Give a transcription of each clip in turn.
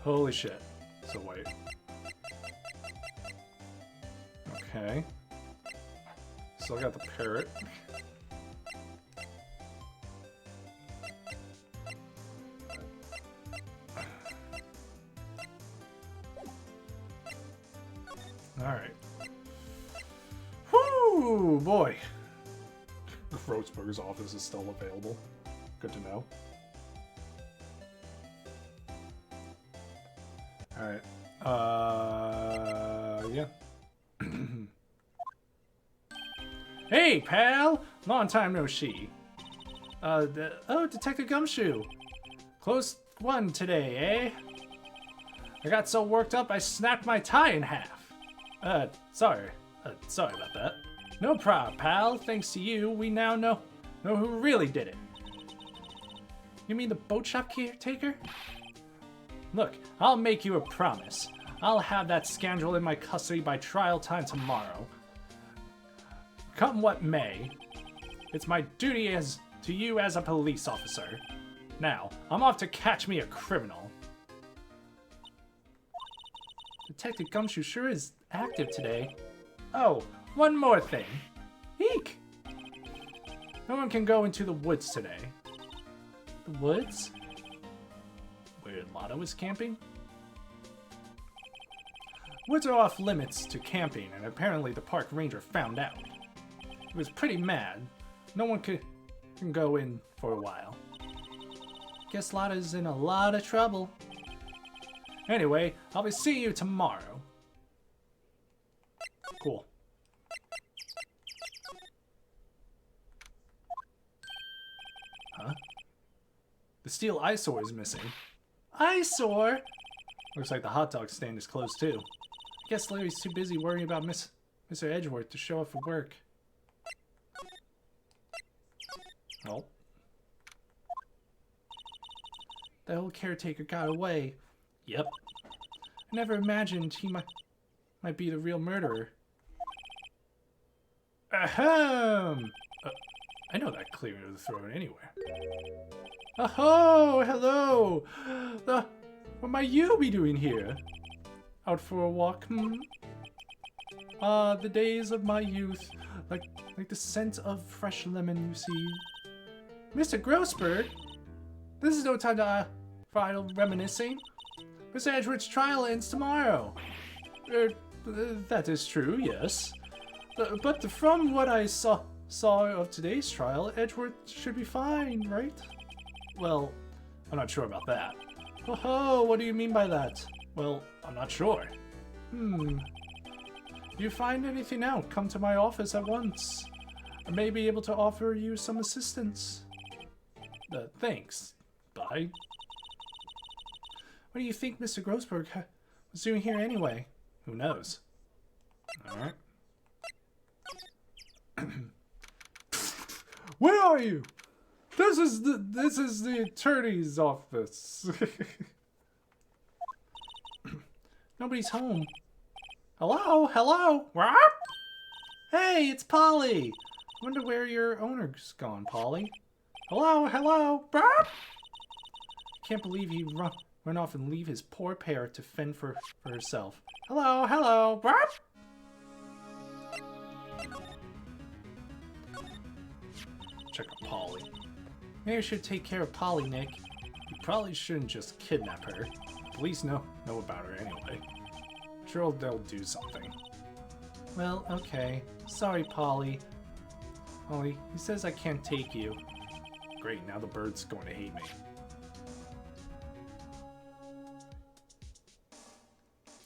Holy shit. So wait. Okay. Still got the parrot. Alright. Whoo, boy. Grossberg's office is still available. Good to know. Alright. Yeah. Hey, pal! Long time no see. Oh, Detective Gumshoe. Close one today, eh? I got so worked up I snapped my tie in half. Sorry. Sorry about that. No problem, pal. Thanks to you, we now know who really did it. You mean the boat shop caretaker? Look, I'll make you a promise. I'll have that scoundrel in my custody by trial time tomorrow. Come what may, it's my duty to you as a police officer. Now, I'm off to catch me a criminal. Detective Gumshoe sure is active today. Oh, one more thing. Eek! No one can go into the woods today. The woods? Where Lotto is camping? Woods are off limits to camping, and apparently the park ranger found out. He was pretty mad. No one can go in for a while. Guess Lotta's in a lot of trouble. Anyway, I'll be seeing you tomorrow. Cool. Huh? The steel eyesore is missing. Eyesore? Looks like the hot dog stand is closed too. I guess Larry's too busy worrying about Mr. Edgeworth to show up for work. Oh. The old caretaker got away. Yep. I never imagined he might be the real murderer. Ahem! I know that clear to the throat anywhere. Oh, hello! What might you be doing here? Out for a walk, hmm? Ah, the days of my youth. Like the scent of fresh lemon, you see. Mr. Grossberg? This is no time for idle reminiscing. Mr. Edgeworth's trial ends tomorrow. That is true, yes. But from what I saw of today's trial, Edgeworth should be fine, right? Well, I'm not sure about that. Oh, what do you mean by that? Well, I'm not sure. If you find anything out, come to my office at once. I may be able to offer you some assistance. Thanks. Bye. What do you think Mr. Grossberg was doing here anyway? Who knows? Alright. Where are you? This is the attorney's office. Nobody's home. Hello? Hello? What? Hey, it's Polly. Wonder where your owner's gone, Polly. Hello? Hello? Can't believe he run off and leave his poor parrot to fend for herself. Hello? Hello? Check out Polly. Maybe I should take care of Polly, Nick. You probably shouldn't just kidnap her. Police know about her anyway. Sure, they'll do something. Well, okay. Sorry, Polly. Polly, he says I can't take you. Great, now the bird's going to hate me.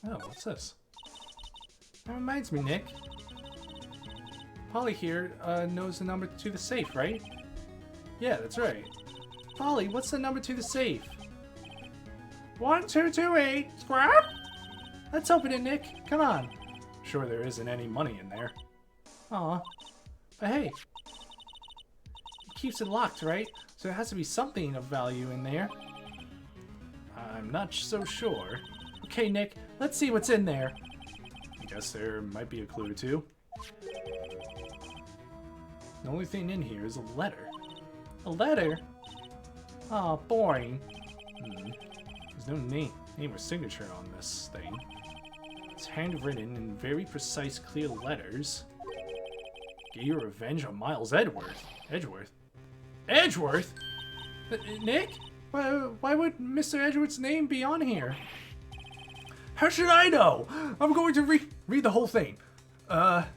Oh, what's this? That reminds me, Nick. Polly here knows the number to the safe, right? Yeah, that's right. Polly, what's the number to the safe? 1228. Scrap! Let's open it, Nick. Come on. Sure there isn't any money in there. Aw. But hey. He keeps it locked, right? So there has to be something of value in there. I'm not so sure. Okay, Nick. Let's see what's in there. I guess there might be a clue, too. The only thing in here is a letter. A letter? Aw, boring. There's no name or signature on this thing. It's handwritten in very precise, clear letters. Get your revenge on Miles Edgeworth. Edgeworth? Nick? Why would Mr. Edgeworth's name be on here? How should I know? I'm going to read the whole thing. Get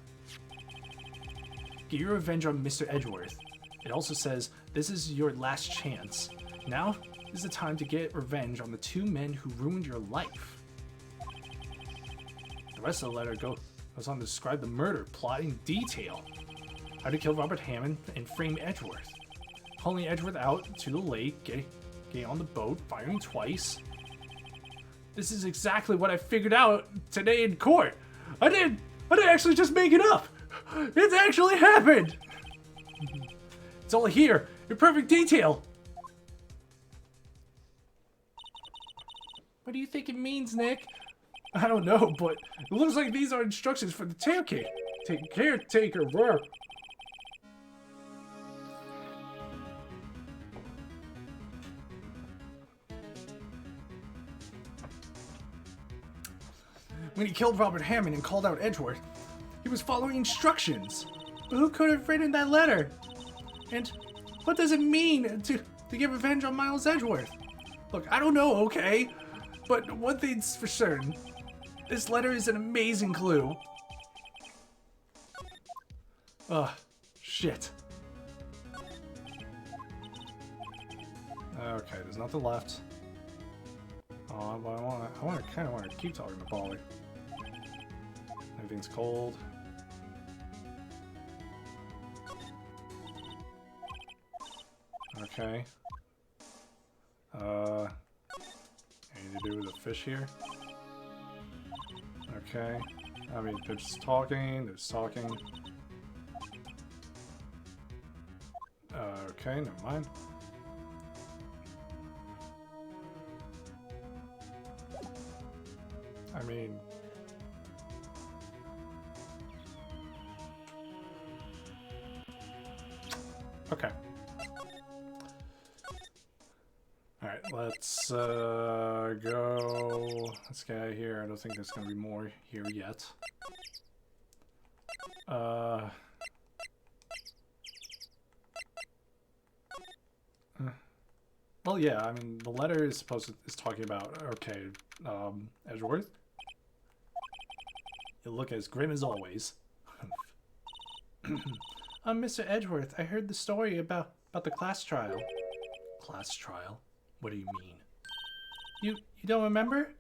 your revenge on Mr. Edgeworth. It also says, this is your last chance. Now is the time to get revenge on the 2 men who ruined your life. The rest of the letter goes on to describe the murder plot in detail. How to kill Robert Hammond and frame Edgeworth. Pulling Edgeworth out to the lake, getting on the boat, firing twice. This is exactly what I figured out today in court. I didn't actually just make it up. It's actually happened. It's all here in perfect detail. What do you think it means, Nick? I don't know, but it looks like these are instructions for the caretaker. When he killed Robert Hammond and called out Edgeworth, he was following instructions. But who could have written that letter? And what does it mean to get revenge on Miles Edgeworth? Look, I don't know, okay? But one thing's for certain. This letter is an amazing clue. Ugh, shit. Okay, there's nothing left. Oh, but I kind of want to keep talking to Polly. Everything's cold. Okay. Anything to do with the fish here? Okay. I mean, they're just talking. Okay, never mind. I mean... Okay. Alright, let's go... Let's get out of here. I don't think there's going to be more here yet. Well, yeah, I mean, the letter is talking about, okay, Edgeworth. You look as grim as always. Mr. Edgeworth, I heard the story about the class trial. Class trial? What do you mean? You don't remember?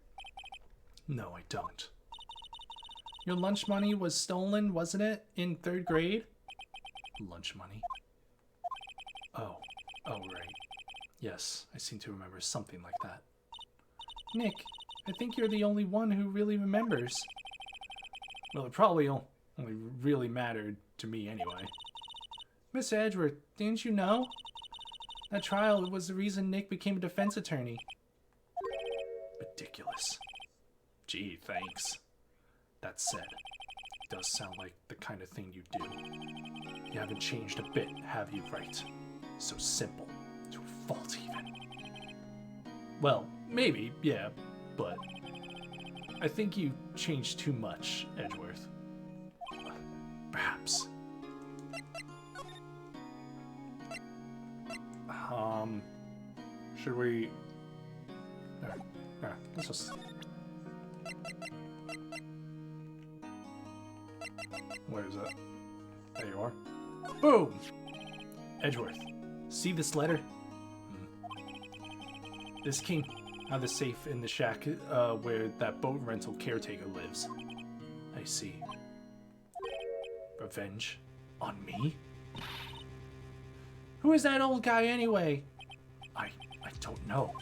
No, I don't. Your lunch money was stolen, wasn't it, in 3rd grade? Lunch money? Oh, right. Yes, I seem to remember something like that. Nick, I think you're the only one who really remembers. Well, it probably only really mattered to me anyway. Mr. Edgeworth, didn't you know? That trial was the reason Nick became a defense attorney. Ridiculous. Gee, thanks. That said, it does sound like the kind of thing you do. You haven't changed a bit, have you, Wright? So simple. To a fault, even. Well, maybe, yeah, but I think you changed too much, Edgeworth. Perhaps. Should we... let's just... Where is it? There you are. Boom! Edgeworth, see this letter? This came out of the safe in the shack where that boat rental caretaker lives. I see. Revenge? On me? Who is that old guy anyway? I don't know.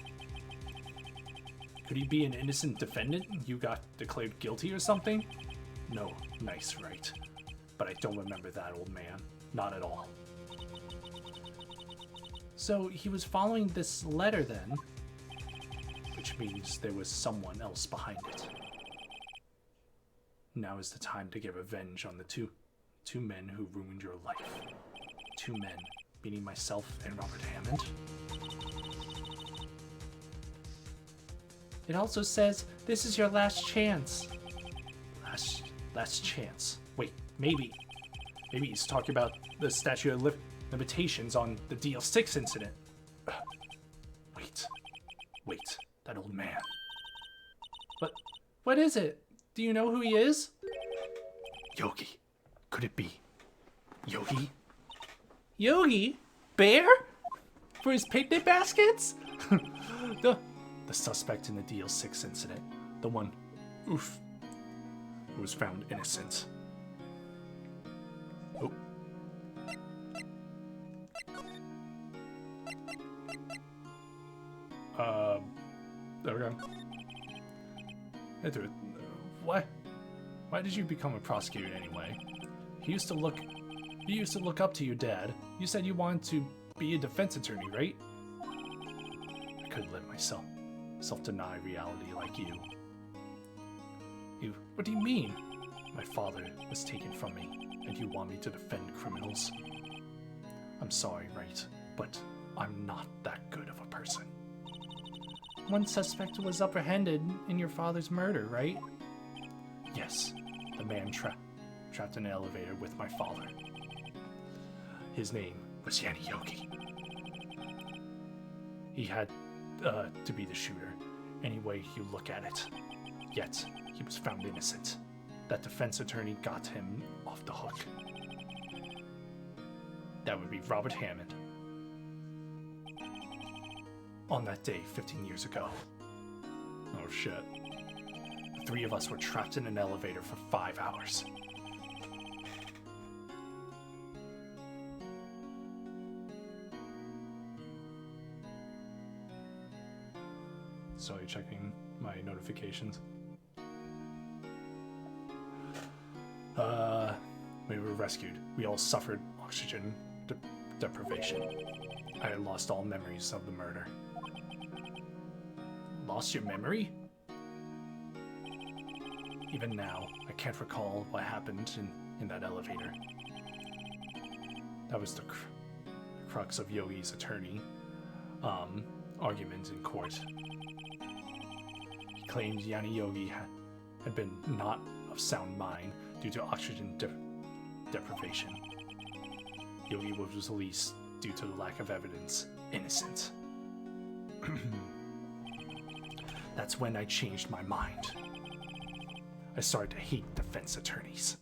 Could he be an innocent defendant? You got declared guilty or something? No, nice, right. But I don't remember that old man. Not at all. So he was following this letter then? Which means there was someone else behind it. Now is the time to get revenge on the two men who ruined your life. 2 men, meaning myself and Robert Hammond. It also says this is your last chance. Last chance. Wait, maybe he's talking about the statute of limitations on the DL6 incident. Wait, that old man. What is it? Do you know who he is? Yogi. Could it be Yogi? Yogi? Bear? For his picnic baskets? The suspect in the DL6 incident. The one, who was found innocent. Oh. There we go. Edward, why did you become a prosecutor anyway? He used to look up to your dad. You said you wanted to be a defense attorney, right? I couldn't let myself deny reality like you. What do you mean? My father was taken from me, and you want me to defend criminals? I'm sorry, Wright, but I'm not that good of a person. One suspect was apprehended in your father's murder, right? Yes, the man trapped in an elevator with my father. His name was Yanni Yogi. He had to be the shooter, any way you look at it. Yet, he was found innocent. That defense attorney got him off the hook. That would be Robert Hammond. On that day, 15 years ago. Oh shit. The three of us were trapped in an elevator for 5 hours. Sorry, checking my notifications. We were rescued. We all suffered oxygen deprivation. I had lost all memories of the murder. Lost your memory? Even now, I can't recall what happened in that elevator. That was the crux of Yogi's attorney argument in court. He claimed Yanni Yogi had been not of sound mind due to oxygen deprivation. Yogi was released due to the lack of evidence. Innocent. That's when I changed my mind. I started to hate defense attorneys.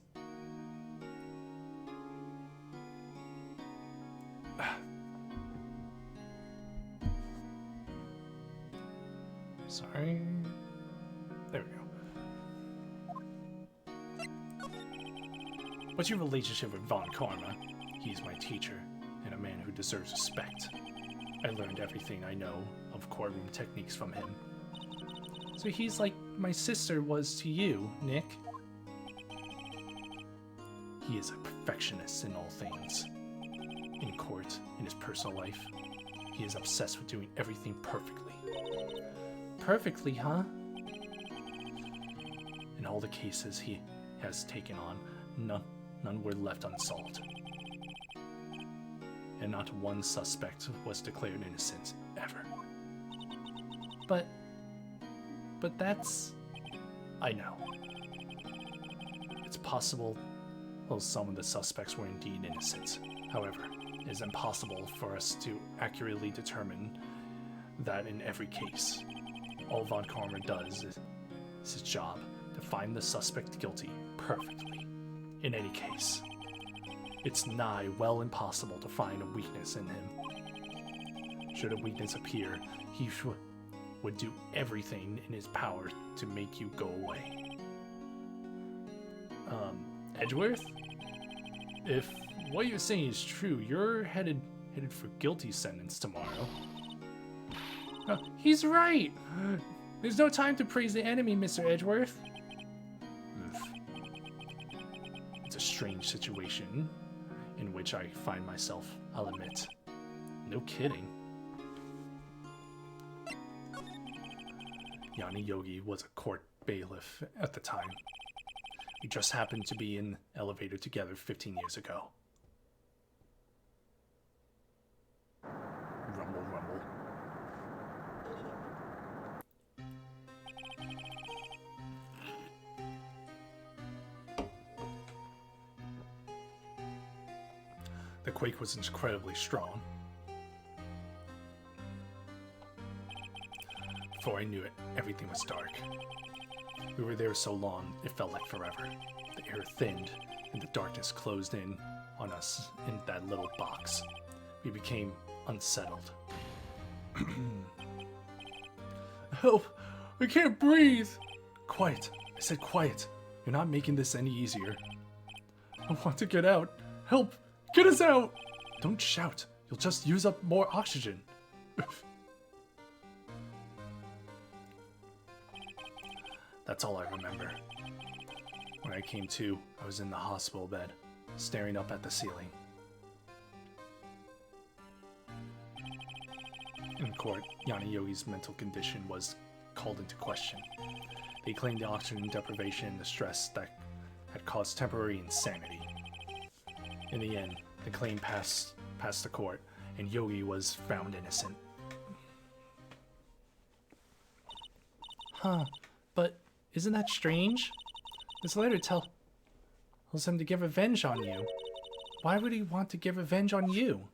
Sorry. There we go. What's your relationship with Von Karma? He's my teacher, and a man who deserves respect. I learned everything I know of courtroom techniques from him. So he's like my sister was to you, Nick. He is a perfectionist in all things. In court, in his personal life, he is obsessed with doing everything perfectly. Perfectly, huh? In all the cases he has taken on, none were left unsolved. And not one suspect was declared innocent, ever. But that's... I know. It's possible some of the suspects were indeed innocent. However, it is impossible for us to accurately determine that in every case. All Von Karma does is his job to find the suspect guilty perfectly. In any case, it's nigh well impossible to find a weakness in him. Should a weakness appear, he would do everything in his power to make you go away. Edgeworth? If what you're saying is true, you're headed for guilty sentence tomorrow. He's right! There's no time to praise the enemy, Mr. Edgeworth. It's a strange situation in which I find myself, I'll admit. No kidding. Yanni Yogi was a court bailiff at the time. We just happened to be in the elevator together 15 years ago. Rumble, rumble. The quake was incredibly strong. Before I knew it, everything was dark. We were there so long, it felt like forever. The air thinned, and the darkness closed in on us in that little box. We became unsettled. Help! I can't breathe! Quiet. I said quiet. You're not making this any easier. I want to get out. Help! Get us out! Don't shout. You'll just use up more oxygen. That's all I remember. When I came to, I was in the hospital bed, staring up at the ceiling. In court, Yanni Yogi's mental condition was called into question. They claimed the oxygen deprivation and the stress that had caused temporary insanity. In the end, the claim passed the court, and Yogi was found innocent. Huh, but isn't that strange? This letter tells him to get revenge on you. Why would he want to get revenge on you?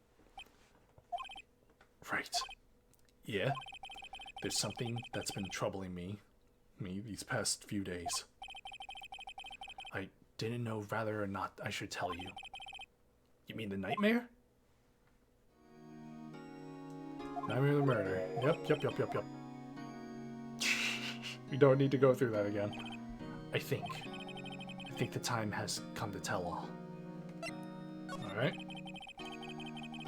Right. Yeah. There's something that's been troubling me these past few days. I didn't know whether or not I should tell you. You mean the nightmare? Nightmare of the murder. Yep. We don't need to go through that again. I think the time has come to tell all. Alright?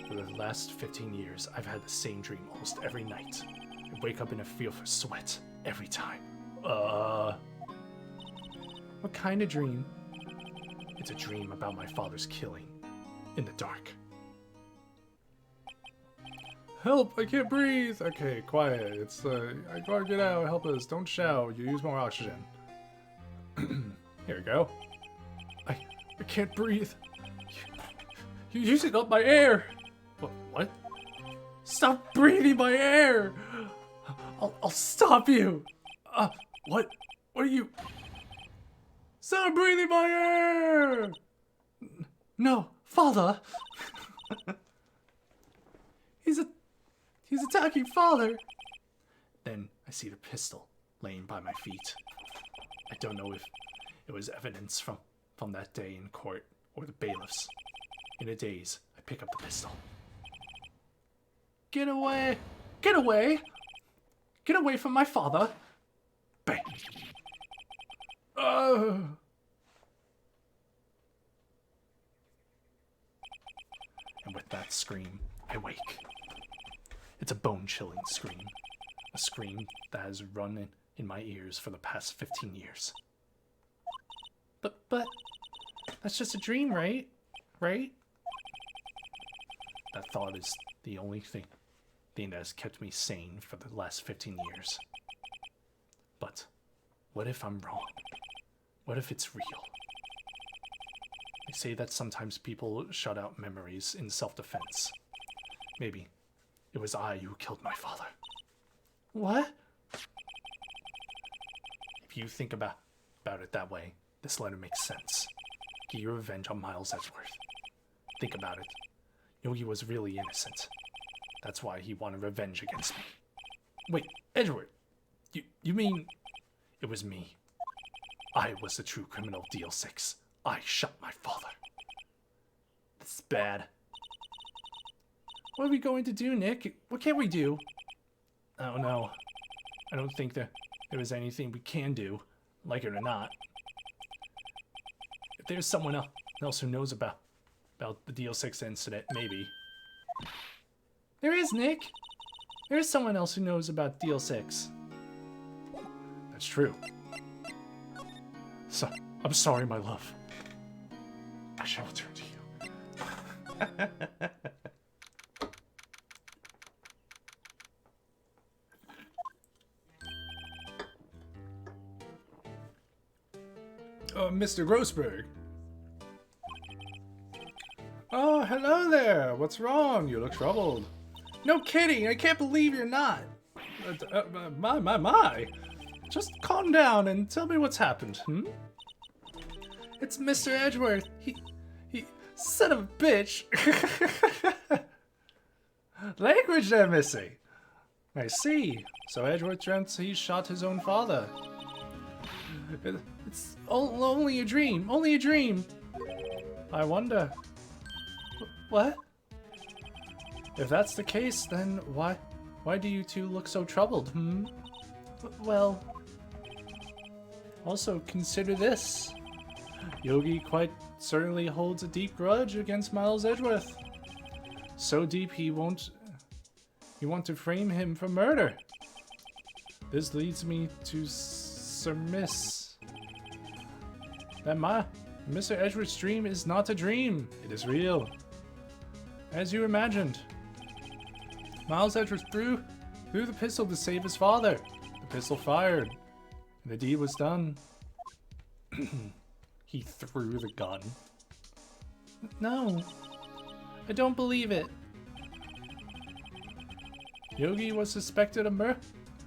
For the last 15 years, I've had the same dream almost every night. I wake up in a field for sweat every time. What kind of dream? It's a dream about my father's killing. In the dark. Help! I can't breathe! Okay, quiet. It's, I gotta get out. Help us. Don't shout. You use more oxygen. Here we go. I can't breathe. You're using up my air! What? Stop breathing my air! I'll stop you! What are you... Stop breathing my air! No, father! He's attacking father! Then I see the pistol laying by my feet. I don't know if it was evidence from that day in court or the bailiffs. In a daze, I pick up the pistol. Get away! Get away! Get away from my father! Bang! And with that scream, I wake. It's a bone-chilling scream. A scream that has run in my ears for the past 15 years. But, that's just a dream, right? Right? That thought is the only thing that has kept me sane for the last 15 years. But, what if I'm wrong? What if it's real? They say that sometimes people shut out memories in self-defense. Maybe it was I who killed my father. What? If you think about it that way, this letter makes sense. Get your revenge on Miles Edgeworth. Think about it. Yogi was really innocent. That's why he wanted revenge against me. Wait, Edgeworth, you mean it was me? I was the true criminal DL6. I shot my father. That's bad. What are we going to do, Nick? What can we do? I don't know. I don't think there was anything we can do, like it or not. If there's someone else who knows about the DL6 incident, maybe. There is, Nick. There is someone else who knows about DL6. That's true. So, I'm sorry, my love. I shall return to you. Mr. Grossberg. Oh, hello there. What's wrong? You look troubled. No kidding. I can't believe you're not. My. Just calm down and tell me what's happened, hmm? It's Mr. Edgeworth. He Son of a bitch! Language they're missing. I see. So Edgeworth dreamt he shot his own father. It's only a dream. Only a dream. I wonder. What? If that's the case, then why do you two look so troubled, hmm? Well, also consider this. Yogi quite certainly holds a deep grudge against Miles Edgeworth. So deep he want to frame him for murder. This leads me to surmise that Mr. Edgeworth's dream is not a dream. It is real. As you imagined. Miles Edgeworth threw the pistol to save his father. The pistol fired, and the deed was done. He threw the gun. No, I don't believe it. Yogi was suspected of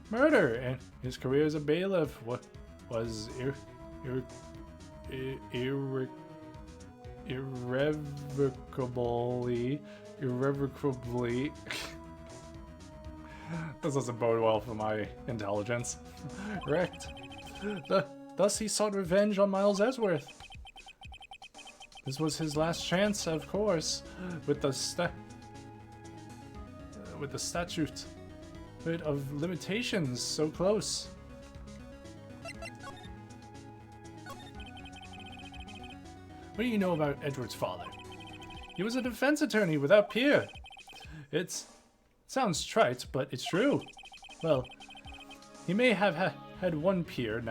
murder, and his career as a bailiff was irrevocably. This doesn't bode well for my intelligence. Wrecked. Thus he sought revenge on Miles Edgeworth. This was his last chance, of course, with the statute of limitations so close. What do you know about Edgeworth's father? He was a defense attorney without peer. It sounds trite, but it's true. Well, he may have had one peer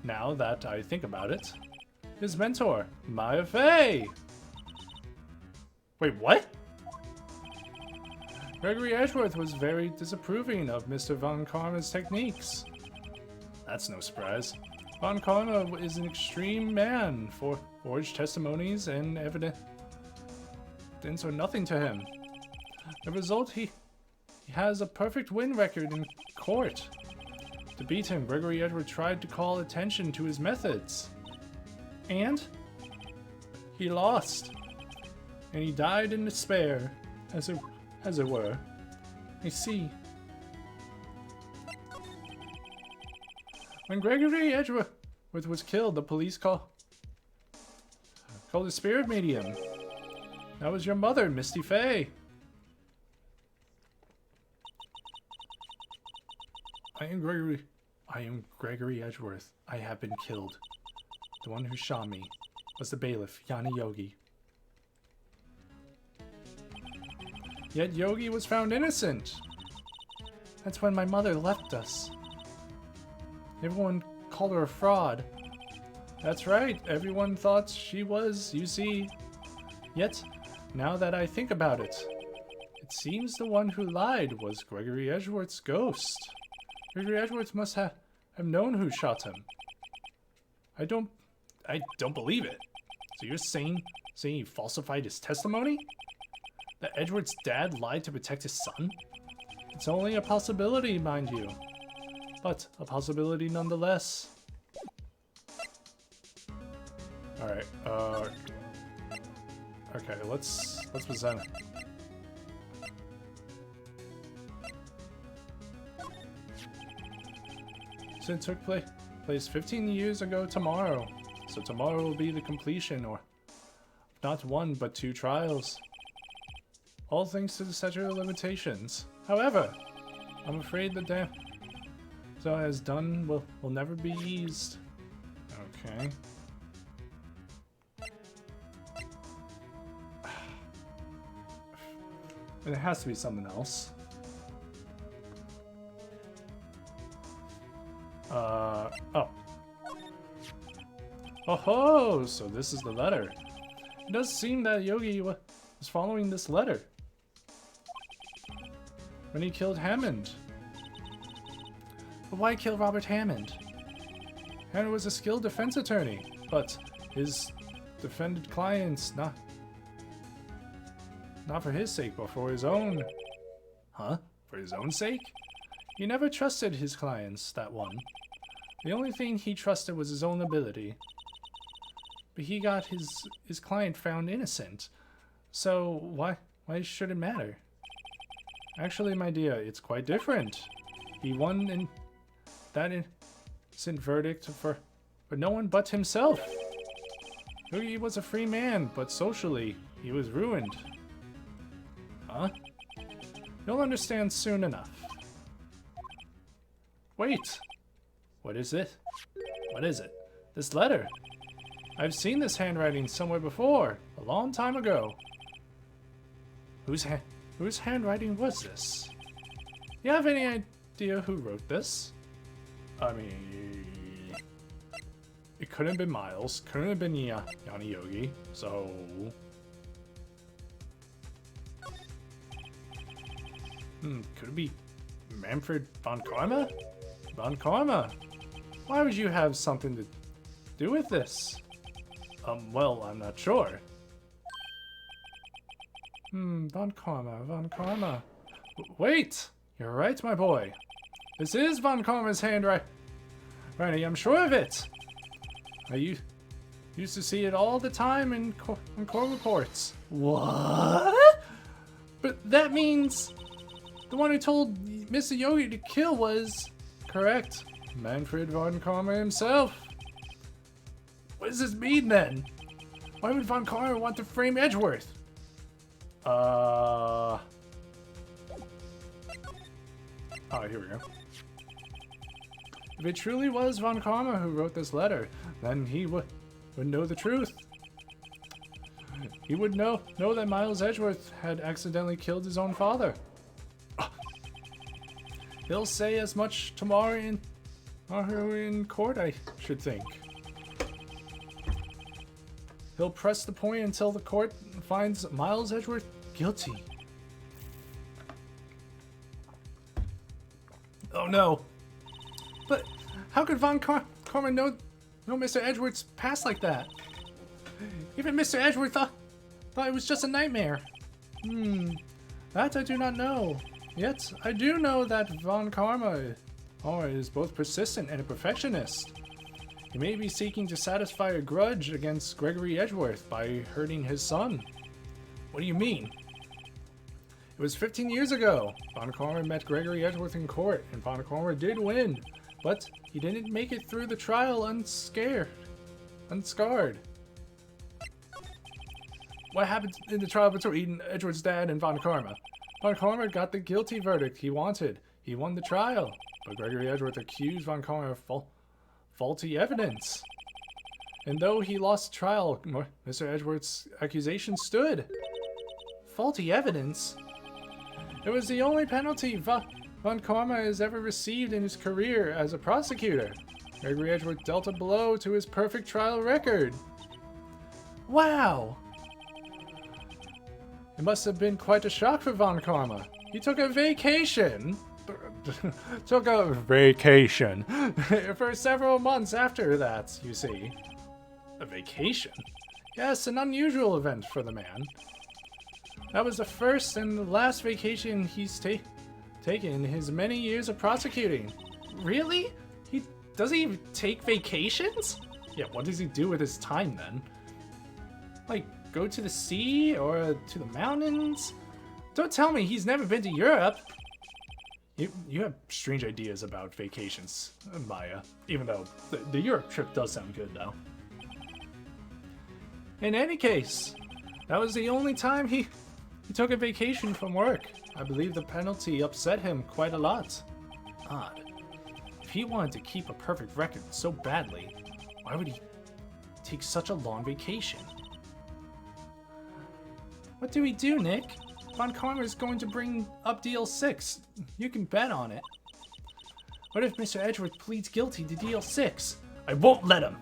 now that I think about it. His mentor, Maya Fey. Wait, what? Gregory Edgeworth was very disapproving of Mr. Von Karma's techniques. That's no surprise. Von Karma is an extreme man. Forged testimonies and evidence are nothing to him. The result, he has a perfect win record in court. To beat him, Gregory Edgeworth tried to call attention to his methods. And he lost. And he died in despair, as it were. I see. When Gregory Edgeworth was killed, the police called a spirit medium. That was your mother, Misty Fey. I am Gregory Edgeworth. I have been killed. The one who shot me was the bailiff, Yana Yogi. Yet Yogi was found innocent. That's when my mother left us. Everyone called her a fraud. That's right, everyone thought she was, you see. Yet, now that I think about it, it seems the one who lied was Gregory Edgeworth's ghost. Gregory Edgeworth must have known who shot him. I don't believe it. So you're saying he falsified his testimony? That Edgeworth's dad lied to protect his son? It's only a possibility, mind you. But a possibility nonetheless. Alright, okay, let's present it. So it took place 15 years ago tomorrow. So tomorrow will be the completion, or not one, but 2 trials. All thanks to the statute of limitations. However, I'm afraid the damage so has done will never be eased. Okay. But it has to be something else. Oh. Oh-ho! So this is the letter. It does seem that Yogi was following this letter when he killed Hammond. But why kill Robert Hammond? Hammond was a skilled defense attorney, but his defended clients not for his sake, but for his own. Huh? For his own sake? He never trusted his clients, that one. The only thing he trusted was his own ability. but he got his client found innocent. So why should it matter? Actually, my dear, it's quite different. He won in that innocent verdict for no one but himself. He was a free man, but socially, he was ruined. Huh? You'll understand soon enough. Wait! What is it? What is it? This letter. I've seen this handwriting somewhere before, a long time ago. Whose handwriting was this? You have any idea who wrote this? I mean, it couldn't have been Miles, couldn't have been Yanni Yogi, so... could it be Manfred von Karma? Von Karma! Why would you have something to do with this? Well, I'm not sure. Von Karma. Wait! You're right, my boy. This is Von Karma's handwriting. I'm sure of it. I used to see it all the time in court reports. What? But that means the one who told Mr. Yogi to kill was... Correct. Manfred von Karma himself. What does this mean, then? Why would von Karma want to frame Edgeworth? Oh, here we go. If it truly was von Karma who wrote this letter, then he would know the truth. He would know that Miles Edgeworth had accidentally killed his own father. He'll say as much tomorrow in court, I should think. He'll press the point until the court finds Miles Edgeworth guilty. Oh no. But how could von Karma know Mr. Edgeworth's past like that? Even Mr. Edgeworth thought it was just a nightmare. That I do not know. Yet, I do know that von Karma is both persistent and a perfectionist. He may be seeking to satisfy a grudge against Gregory Edgeworth by hurting his son. What do you mean? It was 15 years ago. Von Karma met Gregory Edgeworth in court, and von Karma did win. But he didn't make it through the trial unscarred. What happened in the trial between Edgeworth's dad and von Karma? Von Karma got the guilty verdict he wanted. He won the trial, but Gregory Edgeworth accused von Karma of faulty evidence. And though he lost trial, Mr. Edgeworth's accusation stood. Faulty evidence? It was the only penalty von Karma has ever received in his career as a prosecutor. Gregory Edgeworth dealt a blow to his perfect trial record. Wow! It must have been quite a shock for von Karma. He took a vacation. For several months after that, you see. A vacation? Yes, an unusual event for the man. That was the first and the last vacation he's taken in his many years of prosecuting. Really? Does he take vacations? Yeah, what does he do with his time then? Like, go to the sea or to the mountains? Don't tell me he's never been to Europe. You have strange ideas about vacations, Maya. Even though the Europe trip does sound good, though. In any case, that was the only time he took a vacation from work. I believe the penalty upset him quite a lot. Odd. If he wanted to keep a perfect record so badly, why would he take such a long vacation? What do we do, Nick? Von Karma is going to bring up DL6. You can bet on it. What if Mr. Edgeworth pleads guilty to DL6? I won't let him.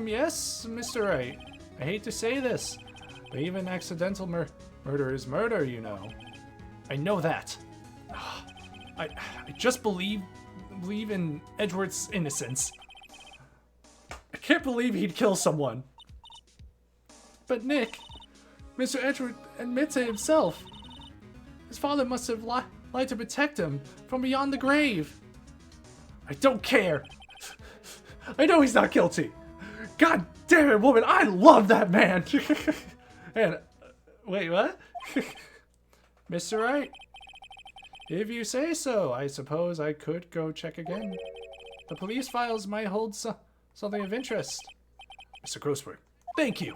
Yes, Mr. Wright. I hate to say this, but even accidental murder is murder, you know. I know that. I just believe in Edgeworth's innocence. I can't believe he'd kill someone. But Nick, Mr. Edgeworth admits it himself. His father must have lied to protect him from beyond the grave. I don't care. I know he's not guilty. God damn it, woman! I love that man! And, wait, what? Mr. Wright? If you say so, I suppose I could go check again. The police files might hold something of interest. Mr. Grossberg, thank you!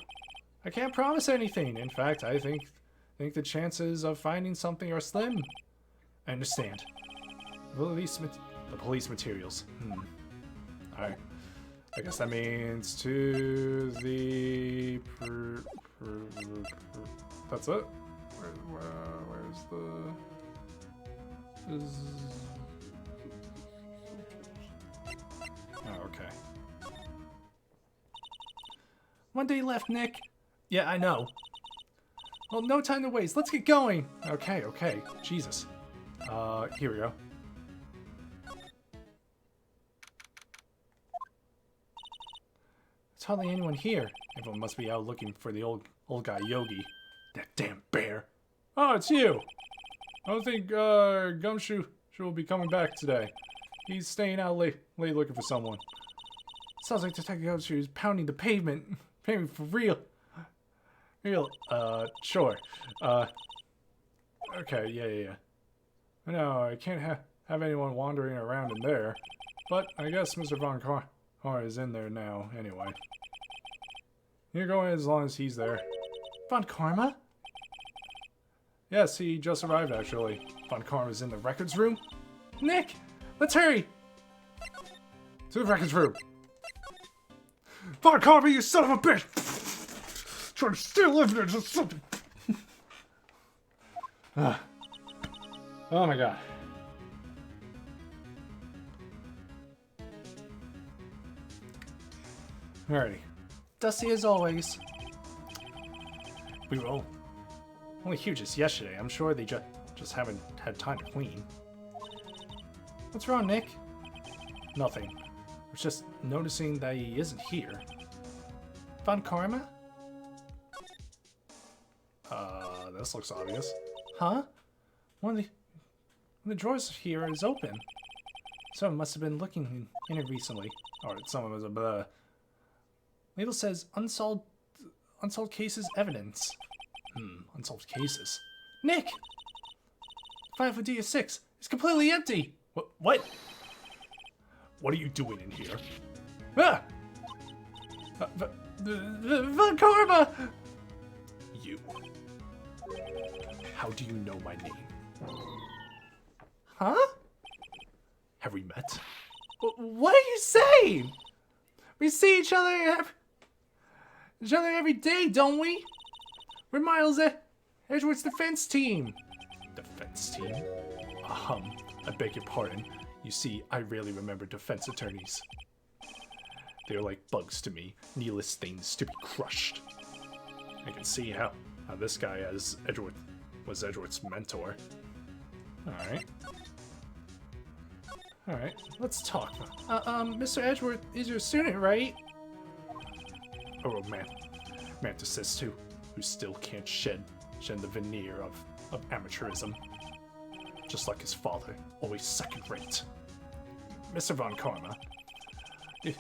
I can't promise anything. In fact, I think the chances of finding something are slim. I understand. The police materials. Alright. I guess that means to the... That's it? Where's the... Oh, okay. One day left, Nick. Yeah, I know. Well, no time to waste. Let's get going. Okay, okay. Jesus. Here we go. There's hardly anyone here. Everyone must be out looking for the old guy Yogi. That damn bear. Oh, it's you. I don't think Gumshoe will be coming back today. He's staying out late looking for someone. Sounds like Detective Gumshoe is pounding the pavement. Pavement for real. Sure. Okay, yeah. No, I can't have anyone wandering around in there. But I guess Mr. Von Car is in there now, anyway. You go in as long as he's there. Von Karma? Yes, he just arrived, actually. Von Karma's in the records room. Nick, let's hurry! To the records room. Von Karma, you son of a bitch! Trying to steal evidence or something. Oh my god. Alrighty. Dusty as always. We were only here just yesterday. I'm sure they just haven't had time to clean. What's wrong, Nick? Nothing. I was just noticing that he isn't here. Von Karma? This looks obvious. Huh? One of the drawers here is open. Someone must have been looking in it recently. Or someone was a label says unsolved cases evidence. Unsolved cases. Nick! File for DS6 is completely empty. What? What are you doing in here? Ah! Von Karma! You. How do you know my name? Huh? Have we met? What are you saying? We see each other every day, don't we? We're Miles Edgeworth's defense team. Defense team? I beg your pardon. You see, I rarely remember defense attorneys. They're like bugs to me, needless things to be crushed. I can see how this guy was Edgeworth's mentor. Alright, let's talk. Mr. Edgeworth is your student, right? A romanticist who still can't shed the veneer of amateurism. Just like his father, always second rate. Mr. Von Karma, you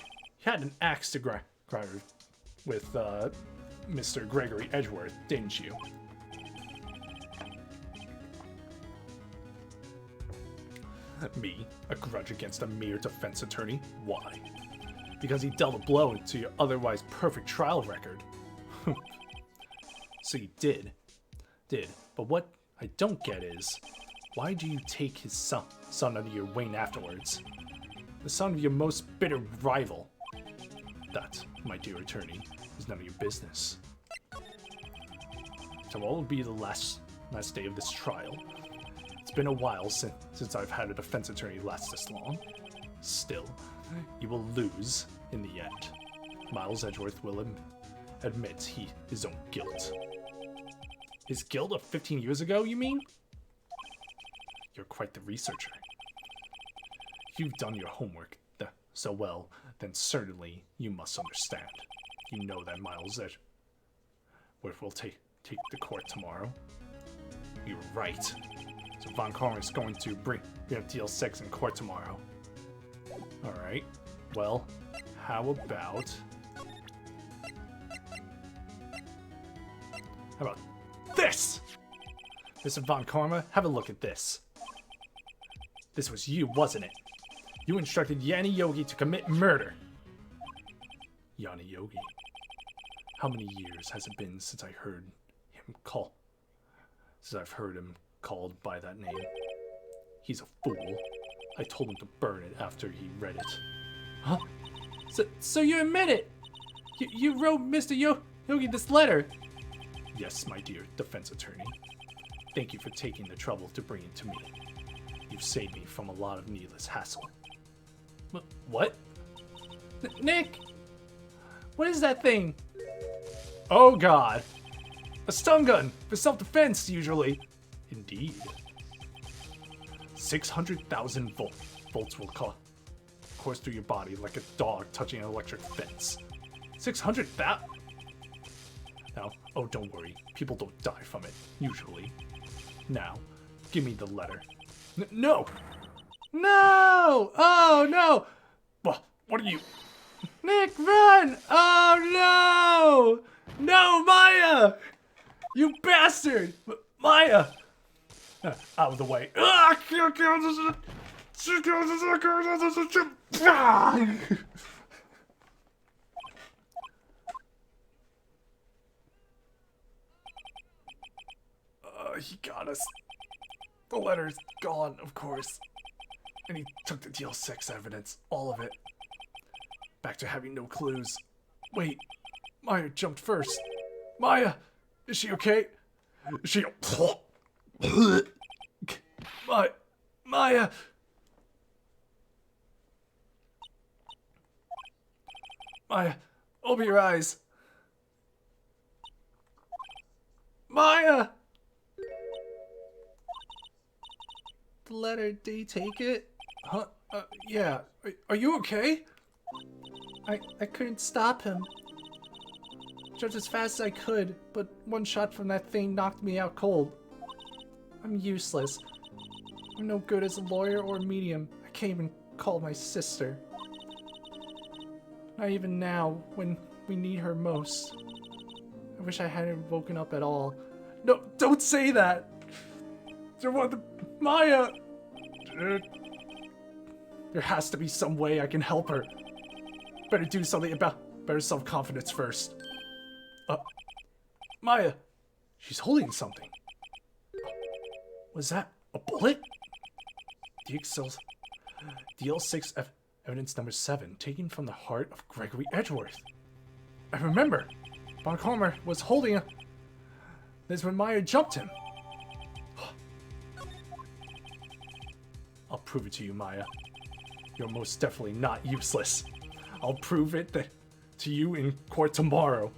had an axe to grind with Mr. Gregory Edgeworth, didn't you? Me, a grudge against a mere defense attorney? Why? Because he dealt a blow to your otherwise perfect trial record. So you did. But what I don't get is, why do you take his son under your wing afterwards? The son of your most bitter rival. That, my dear attorney, is none of your business. So what will be the last day of this trial? It's been a while since I've had a defense attorney last this long. Still, you will lose in the end. Miles Edgeworth will admit his own guilt. His guilt of 15 years ago, you mean? You're quite the researcher. You've done your homework so well, then certainly you must understand. You know that Miles Edgeworth will take the court tomorrow. You're right. So Von Karma is going to bring up DL6 in court tomorrow. Alright. Well, how about How about this? Mr. Von Karma, have a look at this. This was you, wasn't it? You instructed Yanni Yogi to commit murder. Yanni Yogi. How many years has it been since I've heard him called by that name? He's a fool. I told him to burn it after he read it. Huh? So you admit it? You wrote Mr. Yogi this letter? Yes, my dear defense attorney. Thank you for taking the trouble to bring it to me. You've saved me from a lot of needless hassle. What? Nick! What is that thing? Oh god. A stun gun for self-defense, usually. Indeed. 600,000 volts will course through your body like a dog touching an electric fence. 600,000? Now, oh, don't worry. People don't die from it, usually. Now, give me the letter. No! No! Oh, no! What are you... Nick, run! Oh, no! No, Maya! You bastard! Maya! Out of the way. He got us. The letter's gone, of course. And he took the deal 6 evidence, all of it. Back to having no clues. Wait, Maya jumped first. Maya, is she okay? Is she... Maya... Maya, open your eyes. Maya! The letter, did he take it? Huh? Yeah. Are you okay? I couldn't stop him. Jumped as fast as I could, but one shot from that thing knocked me out cold. I'm useless. I'm no good as a lawyer or a medium. I can't even call my sister. Not even now, when we need her most. I wish I hadn't woken up at all. No, don't say that! Maya! There has to be some way I can help her. Better do something about better self-confidence first. Maya! She's holding something. Was that a bullet? DL6 evidence number 7, taken from the heart of Gregory Edgeworth. I remember. Von Karma was holding a... That's when Maya jumped him. I'll prove it to you, Maya. You're most definitely not useless. I'll prove it to you in court tomorrow.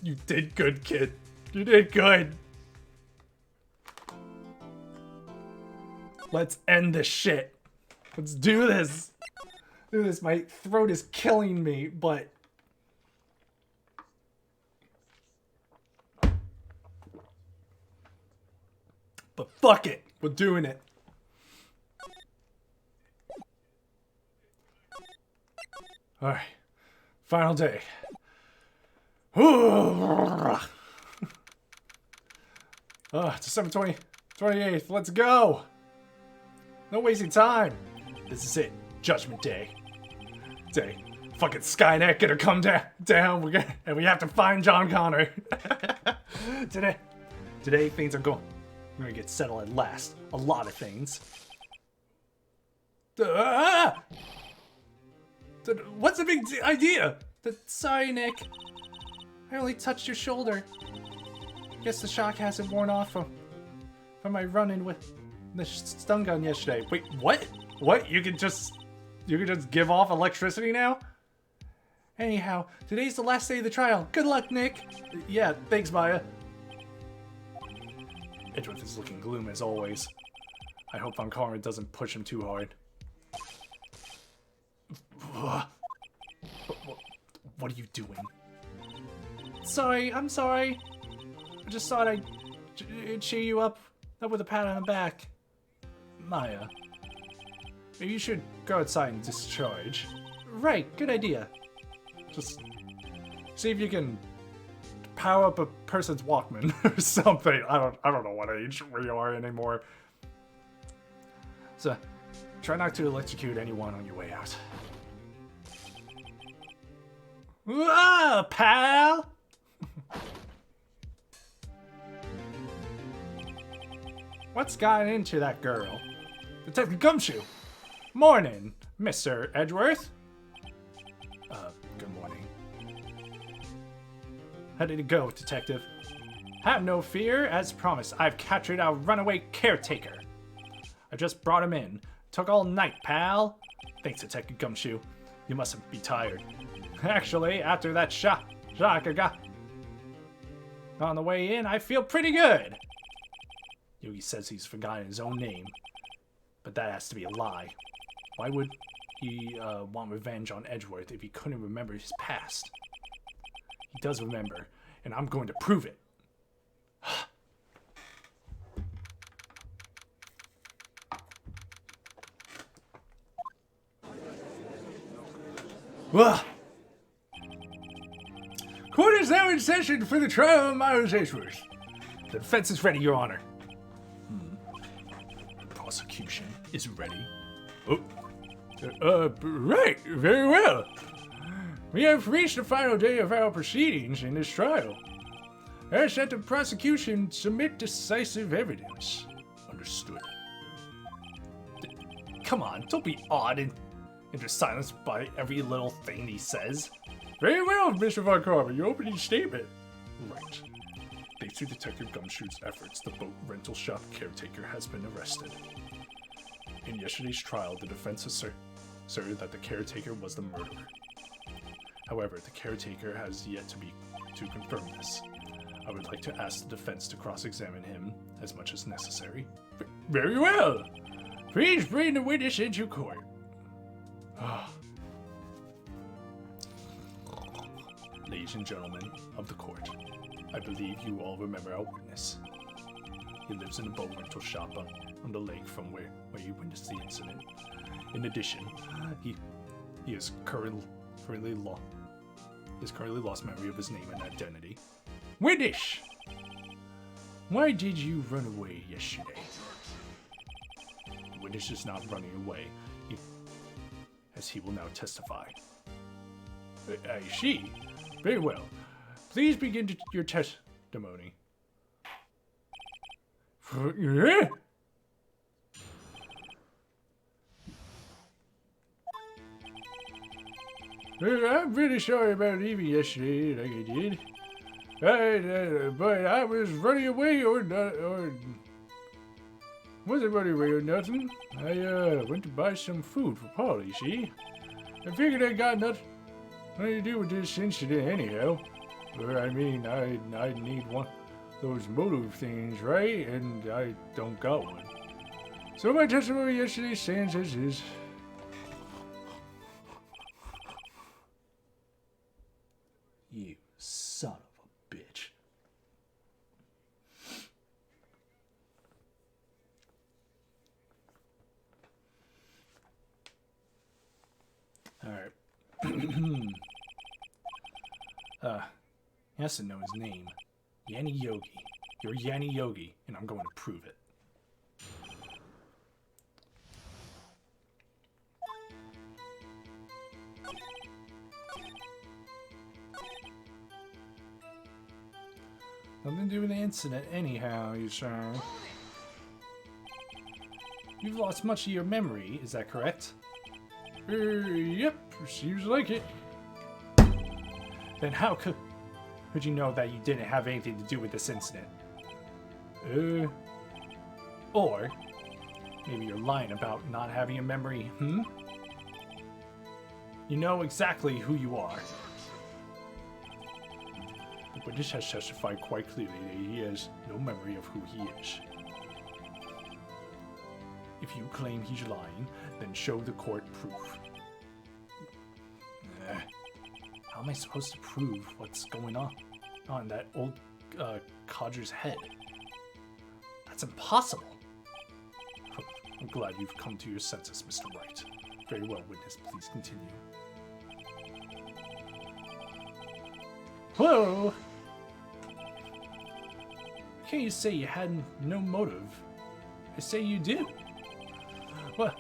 You did good, kid. You did good. Let's end this shit. Let's do this. Do this. My throat is killing me, but... But fuck it. We're doing it. Alright. Final day. December 28th. Let's go. No wasting time. This is it. Judgment Day. Fucking Skynet gonna come down. And we have to find John Connor. Today things are going. We're gonna get settled at last. A lot of things. What's the big idea? Sorry, Nick. I only touched your shoulder. Guess the shock hasn't worn off from my run-in with the stun gun yesterday. Wait, what? What? You can just give off electricity now? Anyhow, today's the last day of the trial. Good luck, Nick. Yeah, thanks, Maya. Edgeworth is looking gloom as always. I hope Von Karma doesn't push him too hard. What are you doing? Sorry, I'm sorry. I just thought I'd cheer you up with a pat on the back. Maya, maybe you should go outside and discharge. Right, good idea. Just See if you can power up a person's Walkman or something. I don't know what age we are anymore. So, try not to electrocute anyone on your way out. Whoa, pal! What's gotten into that girl? Detective Gumshoe! Morning, Mr. Edgeworth. Good morning. How did it go, Detective? Have no fear. As promised, I've captured our runaway caretaker. I just brought him in. Took all night, pal. Thanks, Detective Gumshoe. You mustn't be tired. Actually, after that shock I got on the way in, I feel pretty good. Yogi says he's forgotten his own name, but that has to be a lie. Why would he want revenge on Edgeworth if he couldn't remember his past? He does remember, and I'm going to prove it. Ugh. Court is now in session for the trial of Miles Edgeworth. The defense is ready, Your Honor. The prosecution is ready. Right, very well. We have reached the final day of our proceedings in this trial. I ask that the prosecution submit decisive evidence. Understood. Come on, don't be awed and just silenced by every little thing he says. Very well, Mr. Von Carver, your opening statement. Right. Thanks to Detective Gumshoe's efforts, the boat rental shop caretaker has been arrested. In yesterday's trial, the defense asserted that the caretaker was the murderer. However, the caretaker has yet to confirm this. I would like to ask the defense to cross-examine him as much as necessary. Very well! Please bring the witness into court. Ladies and gentlemen of the court, I believe you all remember our witness. He lives in a boat rental shop on the lake from where you witnessed the incident. In addition, he is currently lost memory of his name and identity. Witness! Why did you run away yesterday? The witness is not running away, as he will now testify. I see. Very well. Please begin your testimony. I'm really sorry about leaving yesterday like I did. But I was running away or wasn't running away or nothing. I went to buy some food for Polly, see? I figured I got nothing to do with this incident anyhow. But I mean, I need one of those motive things, right? And I don't got one. So my testimony yesterday stands as is. You son of a bitch. Alright. He has to know his name. Yanni Yogi. You're Yanni Yogi, and I'm going to prove it. Nothing to do with the incident anyhow, you say. You've lost much of your memory, is that correct? Yep, seems like it. Then how could you know that you didn't have anything to do with this incident? Or maybe you're lying about not having a memory, You know exactly who you are. The witness has testified quite clearly that he has no memory of who he is. If you claim he's lying, then show the court proof. How am I supposed to prove what's going on that old codger's head? That's impossible. I'm glad you've come to your senses, Mr. Wright. Very well, witness. Please continue. Whoa! Can't you say you had no motive? I say you do. Well,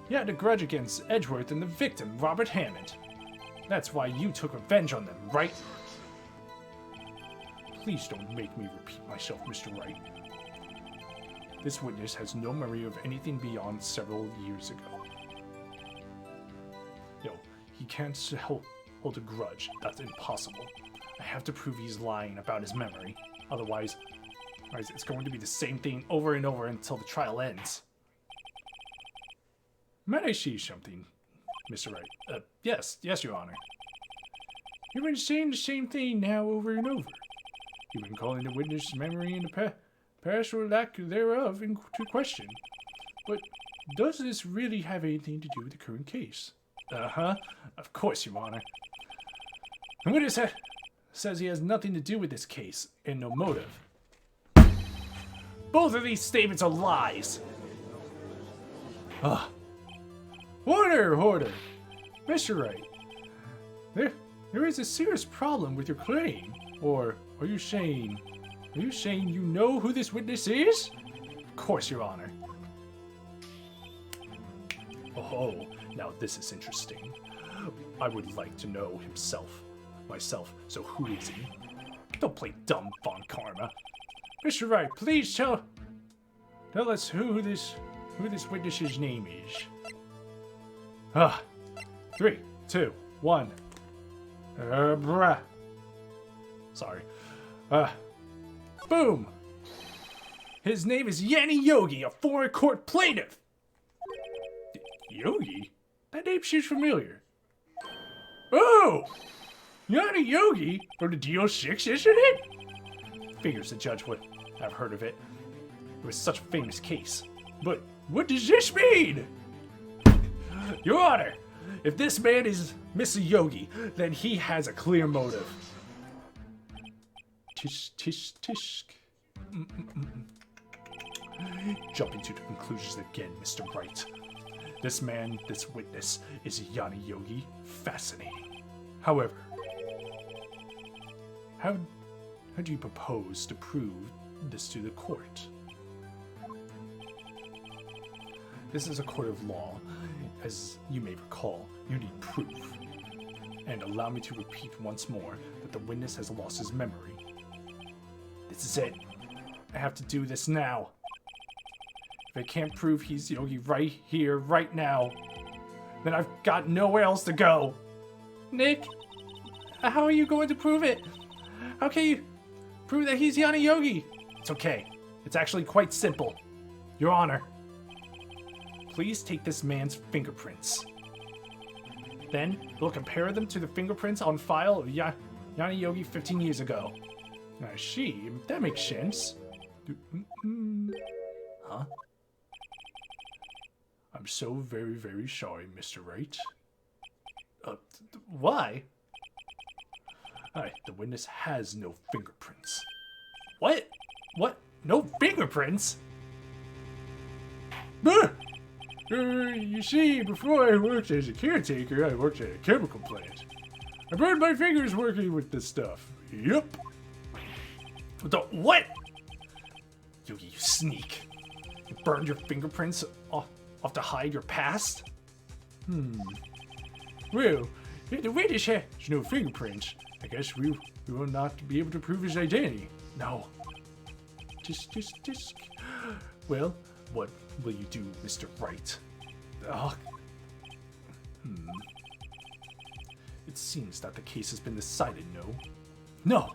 you had a grudge against Edgeworth and the victim, Robert Hammond. That's why you took revenge on them, right? Please don't make me repeat myself, Mr. Wright. This witness has no memory of anything beyond several years ago. No, he can't hold a grudge. That's impossible. I have to prove he's lying about his memory. Otherwise, it's going to be the same thing over and over until the trial ends. Might I see something, Mr. Wright? Yes, Your Honor. You've been saying the same thing now over and over. You've been calling the witness' memory in the past or lack thereof into question. But does this really have anything to do with the current case? Uh-huh. Of course, Your Honor. The witness says he has nothing to do with this case and no motive. Both of these statements are lies. Order! Mr. Wright, there is a serious problem with your claim. Or are you saying you know who this witness is? Of course, Your Honor. Oh, now this is interesting. I would like to know myself, so who is he? Don't play dumb, Von Karma. Mr. Wright, please tell us who this witness's name is. 3, 2, 1. Bruh. Sorry. Boom! His name is Yanni Yogi, a foreign court plaintiff! Yogi? That name seems familiar. Oh! Yanni Yogi? From the DO6, isn't it? Figures the judge would have heard of it. It was such a famous case. But what does this mean? Your Honor, if this man is Mr. Yogi, then he has a clear motive. Tisk. Jumping to the conclusions again, Mr. Wright. This witness is Yanni Yogi. Fascinating. However, how do you propose to prove this to the court? This is a court of law. As you may recall, you need proof. And allow me to repeat once more that the witness has lost his memory. This is it. I have to do this now. If I can't prove he's Yogi right here, right now, then I've got nowhere else to go. Nick, how are you going to prove it? How can you prove that he's Yanni Yogi? It's okay. It's actually quite simple. Your Honor, please take this man's fingerprints. Then we'll compare them to the fingerprints on file of Yanni Yogi 15 years ago. I see. That makes sense. Huh? I'm so very, very sorry, Mr. Wright. Why? The witness has no fingerprints. What? What? No fingerprints? You see, before I worked as a caretaker, I worked at a chemical plant. I burned my fingers working with this stuff. Yup. What? Yogi, you sneak. You burned your fingerprints off to hide your past? Well, if the witness has no fingerprints, I guess we will not be able to prove his identity. No. Tisk. Well, what will you do, Mr. Wright? It seems that the case has been decided, no? No!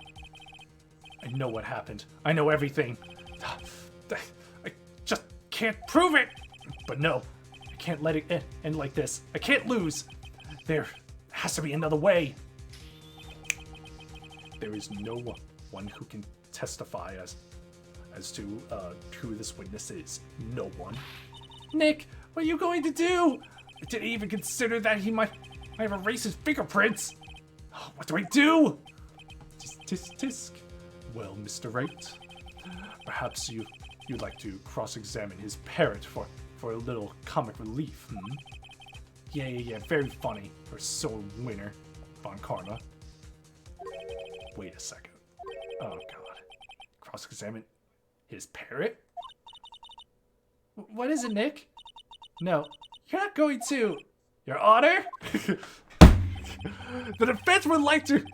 I know what happened. I know everything. I just can't prove it! But no, I can't let it end like this. I can't lose. There has to be another way. There is no one who can testify as to who this witness is. No one. Nick, what are you going to do? I didn't even consider that he might have erased his fingerprints. What do I do? Tisk. Well, Mr. Wright, perhaps you'd like to cross-examine his parrot for a little comic relief, Yeah, very funny. Or so winner, Von Karma. Wait a second. Oh, God. Cross-examine his parrot? What is it, Nick? No, you're not going to. Your Honor? The defense would like to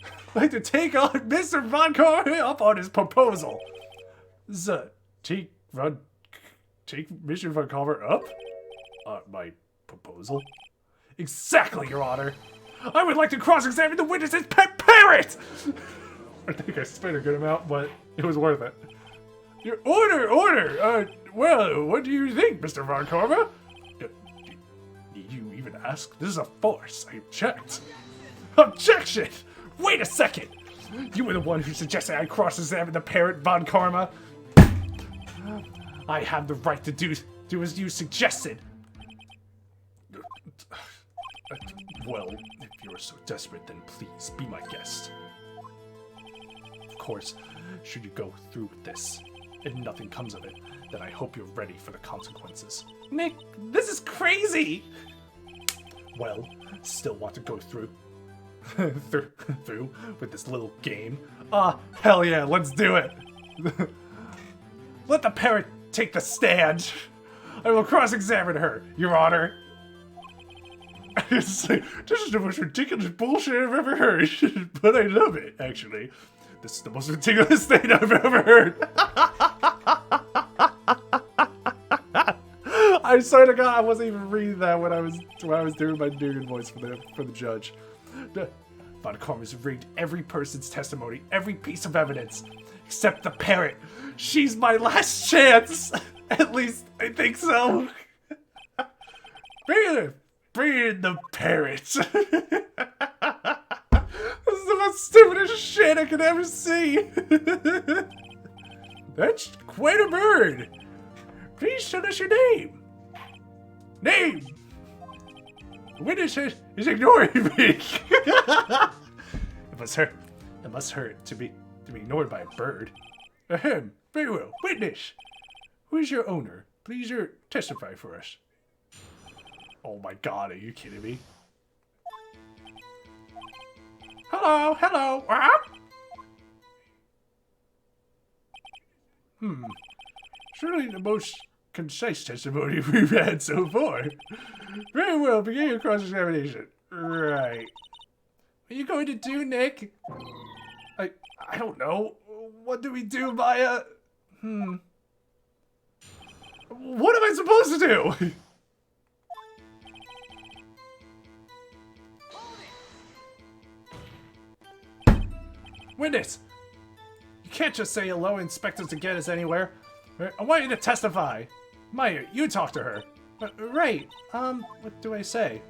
take on Mr. Von Karma up on his proposal. Take Mr. Von Karma up? My proposal? Exactly, Your Honor. I would like to cross-examine the witness's pet parrot! I think I spent a good amount, but it was worth it. Your order! Well, what do you think, Mr. Von Karma? Did you even ask? This is a farce. I checked. Objection! Wait a second! You were the one who suggested I cross-examine the parrot, Von Karma. I have the right to do as you suggested. Well, if you're so desperate, then please be my guest. Of course, should you go through with this, and nothing comes of it, then I hope you're ready for the consequences. Nick, this is crazy! Well, still want to go through with this little game? Hell yeah, let's do it! Let the parrot take the stand! I will cross-examine her, Your Honor! It's like, this is the most ridiculous bullshit I've ever heard, but I love it, actually. This is the most ridiculous thing I've ever heard. I swear to God, I wasn't even reading that when I was doing my Dugan voice for the judge. Von Karma's rigged every person's testimony, every piece of evidence, except the parrot. She's my last chance. At least I think so. Bring in the parrot. This is the most stupidest shit I could ever see. That's quite a bird. Please tell us your name. Name. The witness is ignoring me. It must hurt to be ignored by a bird. Ahem. Very well. Witness. Who is your owner? Please testify for us. Oh my God, are you kidding me? Hello. Surely the most concise testimony we've had so far. Very well, begin your cross-examination. Right. What are you going to do, Nick? I don't know. What do we do, Maya? What am I supposed to do? Witness! You can't just say hello, inspectors to get us anywhere. I want you to testify. Maya, you talk to her. Right. What do I say?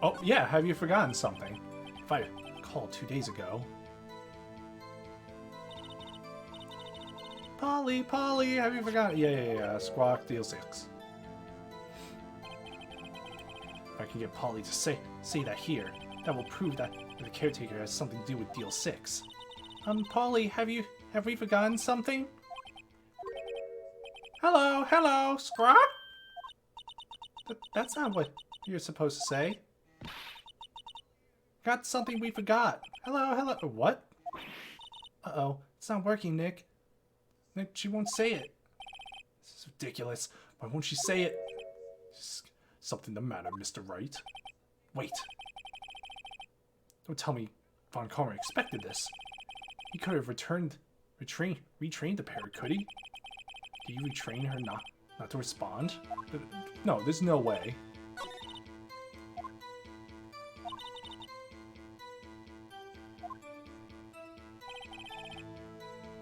Oh, yeah, have you forgotten something? If I called 2 days ago. Polly, have you forgotten? Yeah. Squawk, deal 6. If I can get Polly to say that here, that will prove that the caretaker has something to do with deal 6. Polly, have we forgotten something? Hello, Squawk? That's not what you're supposed to say. Got something we forgot. Hello. What? Uh-oh, it's not working, Nick. Nick, she won't say it. This is ridiculous. Why won't she say it? Is something the matter, Mr. Wright? Wait. Don't tell me Von Karma expected this. He could have retrained the parrot, could he? Did you retrain her not to respond? No, there's no way.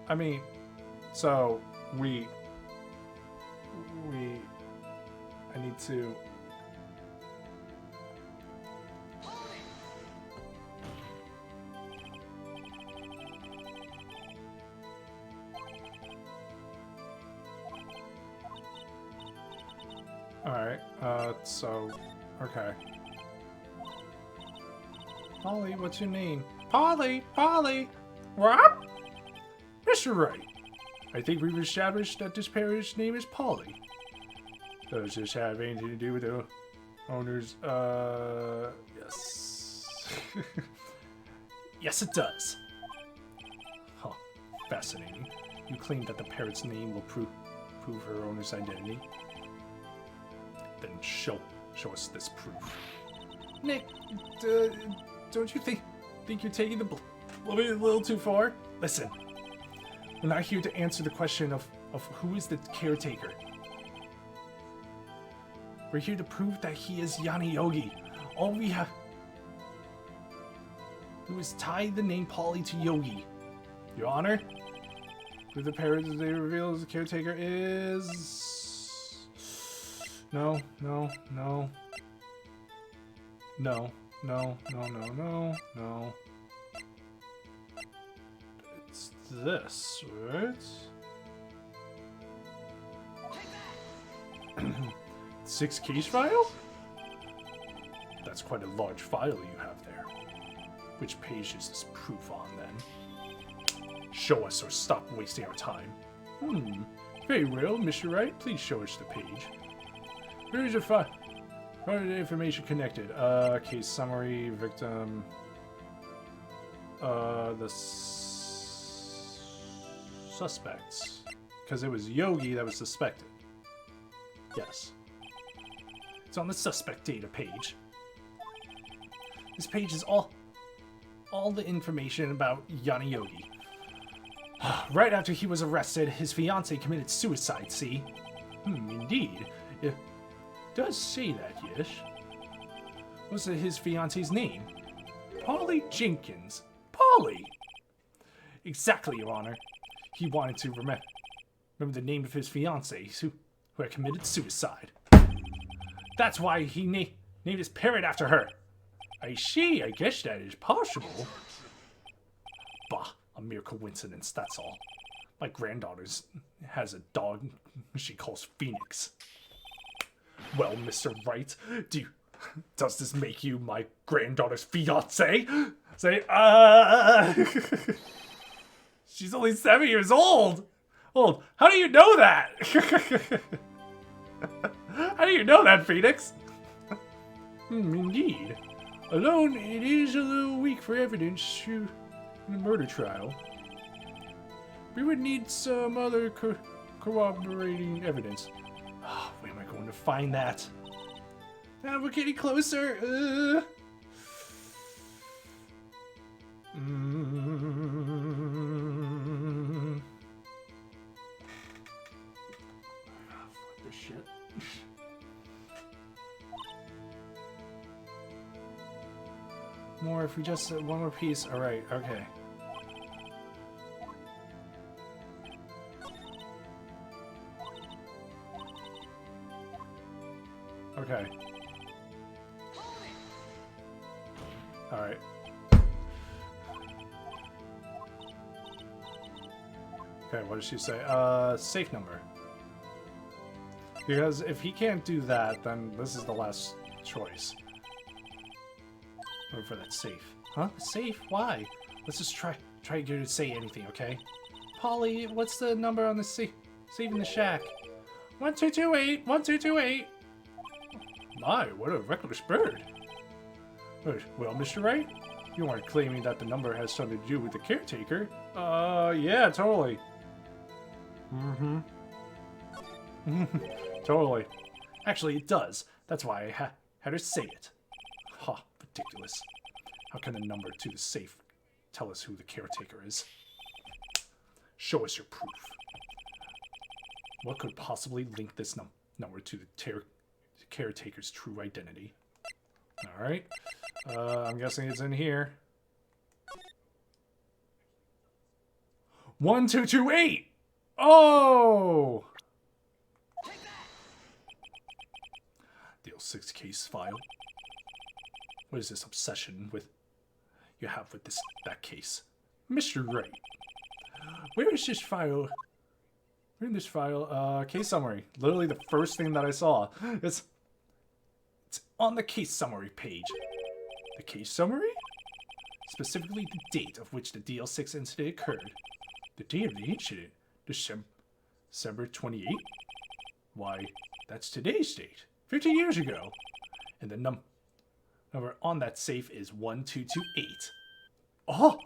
I mean, so I need to. Alright, okay. Polly, what's your name? Polly! What? Mr. Wright, I think we've established that this parrot's name is Polly. Does this have anything to do with the owner's, yes. Yes, it does. Huh, fascinating. You claim that the parrot's name will prove her owner's identity. Then show us this proof. Nick, don't you think you're taking the a little too far? Listen, we're not here to answer the question of who is the caretaker. We're here to prove that he is Yanni Yogi. All we have who is tied the name Polly to Yogi. Your Honor, who the parrot they reveal as the caretaker is... No. It's this, right? 6 case file? That's quite a large file you have there. Which page is this proof on, then? Show us or stop wasting our time. Very well, Mr. Wright. Please show us the page. Here's your file. What are the information connected? Case summary, victim... the suspects. Because it was Yogi that was suspected. Yes. It's on the suspect data page. This page is all the information about Yanni Yogi. Right after he was arrested, his fiancée committed suicide, see? Indeed. It does say that, yes. What's his fiancée's name? Polly Jenkins. Polly! Exactly, Your Honor. He wanted to remember the name of his fiancée who had committed suicide. That's why he named his parrot after her. I see. I guess that is possible. Bah, a mere coincidence, that's all. My granddaughter has a dog she calls Phoenix. Well, Mr. Wright, does this make you my granddaughter's fiancé? Say, she's only 7 years old. How do you know that? How do you know that, Phoenix? Indeed. Alone, it is a little weak for evidence in a murder trial. We would need some other corroborating evidence. Where am I going to find that? We're getting closer. Fuck this shit. More if we just one more piece. All right. Okay. Okay. All right. Okay, what does she say? Safe number. Because if he can't do that, then this is the last choice. Wait for that safe. Huh? Safe? Why? Let's just try to get her to say anything, okay? Polly, what's the number on the safe in the shack? 1228! 1228! My, what a reckless bird. Well, Mr. Wright, you aren't claiming that the number has something to do with the caretaker. Yeah, totally. Totally. Actually, it does. That's why I had her say it. Ha, ridiculous. How can the number to the safe tell us who the caretaker is? Show us your proof. What could possibly link this number to the caretaker's true identity? Alright. I'm guessing it's in here. 1228! Oh! The 06 case file. What is this obsession you have with that case? Mr. Wright. Where is this file? Where in this file? Case summary. Literally the first thing that I saw. It's on the case summary page. The case summary? Specifically the date of which the DL6 incident occurred. The date of the incident? December 28th? Why, that's today's date. 50 years ago. And the number on that safe is 1228. Oh!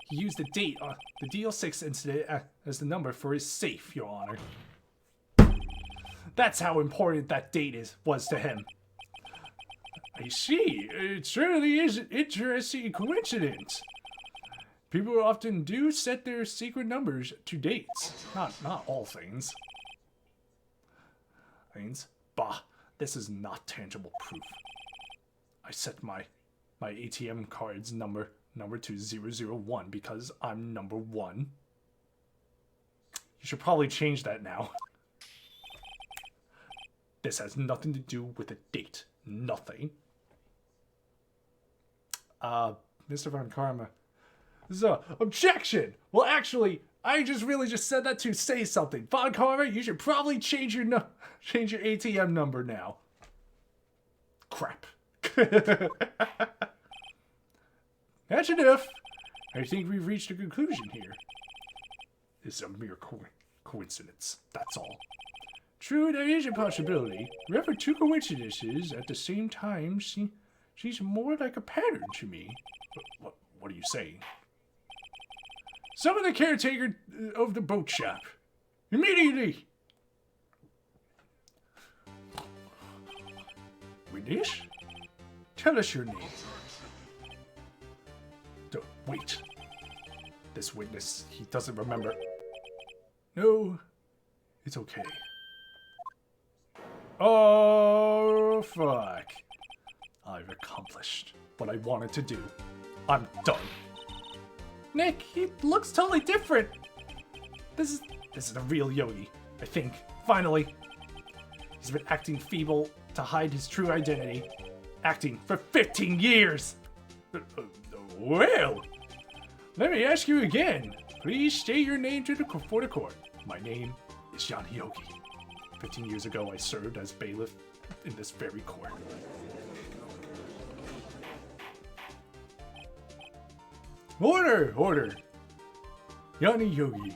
He used the date on the DL6 incident as the number for his safe, Your Honor. That's how important that date was to him. I see. It certainly is an interesting coincidence. People often do set their secret numbers to dates. Not all things. Bah, this is not tangible proof. I set my ATM card's number to 001 because I'm number 1. You should probably change that now. This has nothing to do with a date. Nothing. Mr. Von Karma. So, objection! Well, actually, I really just said that to say something. Von Karma, you should probably change your ATM number now. Crap. That's enough. I think we've reached a conclusion here. It's a mere coincidence, that's all. True, there is a possibility. However, two coincidences at the same time seems more like a pattern to me. What are you saying? Summon the caretaker of the boat shop. Immediately! Witness? Tell us your name. Wait. This witness, he doesn't remember. No, it's okay. Oh, fuck. I've accomplished what I wanted to do. I'm done. Nick, he looks totally different. This is the real Yogi, I think. Finally. He's been acting feeble to hide his true identity. Acting for 15 years. Well, let me ask you again. Please state your name for the court. My name is Yanni Yogi. 15 years ago, I served as bailiff in this very court. Order! Order! Yanni Yogi.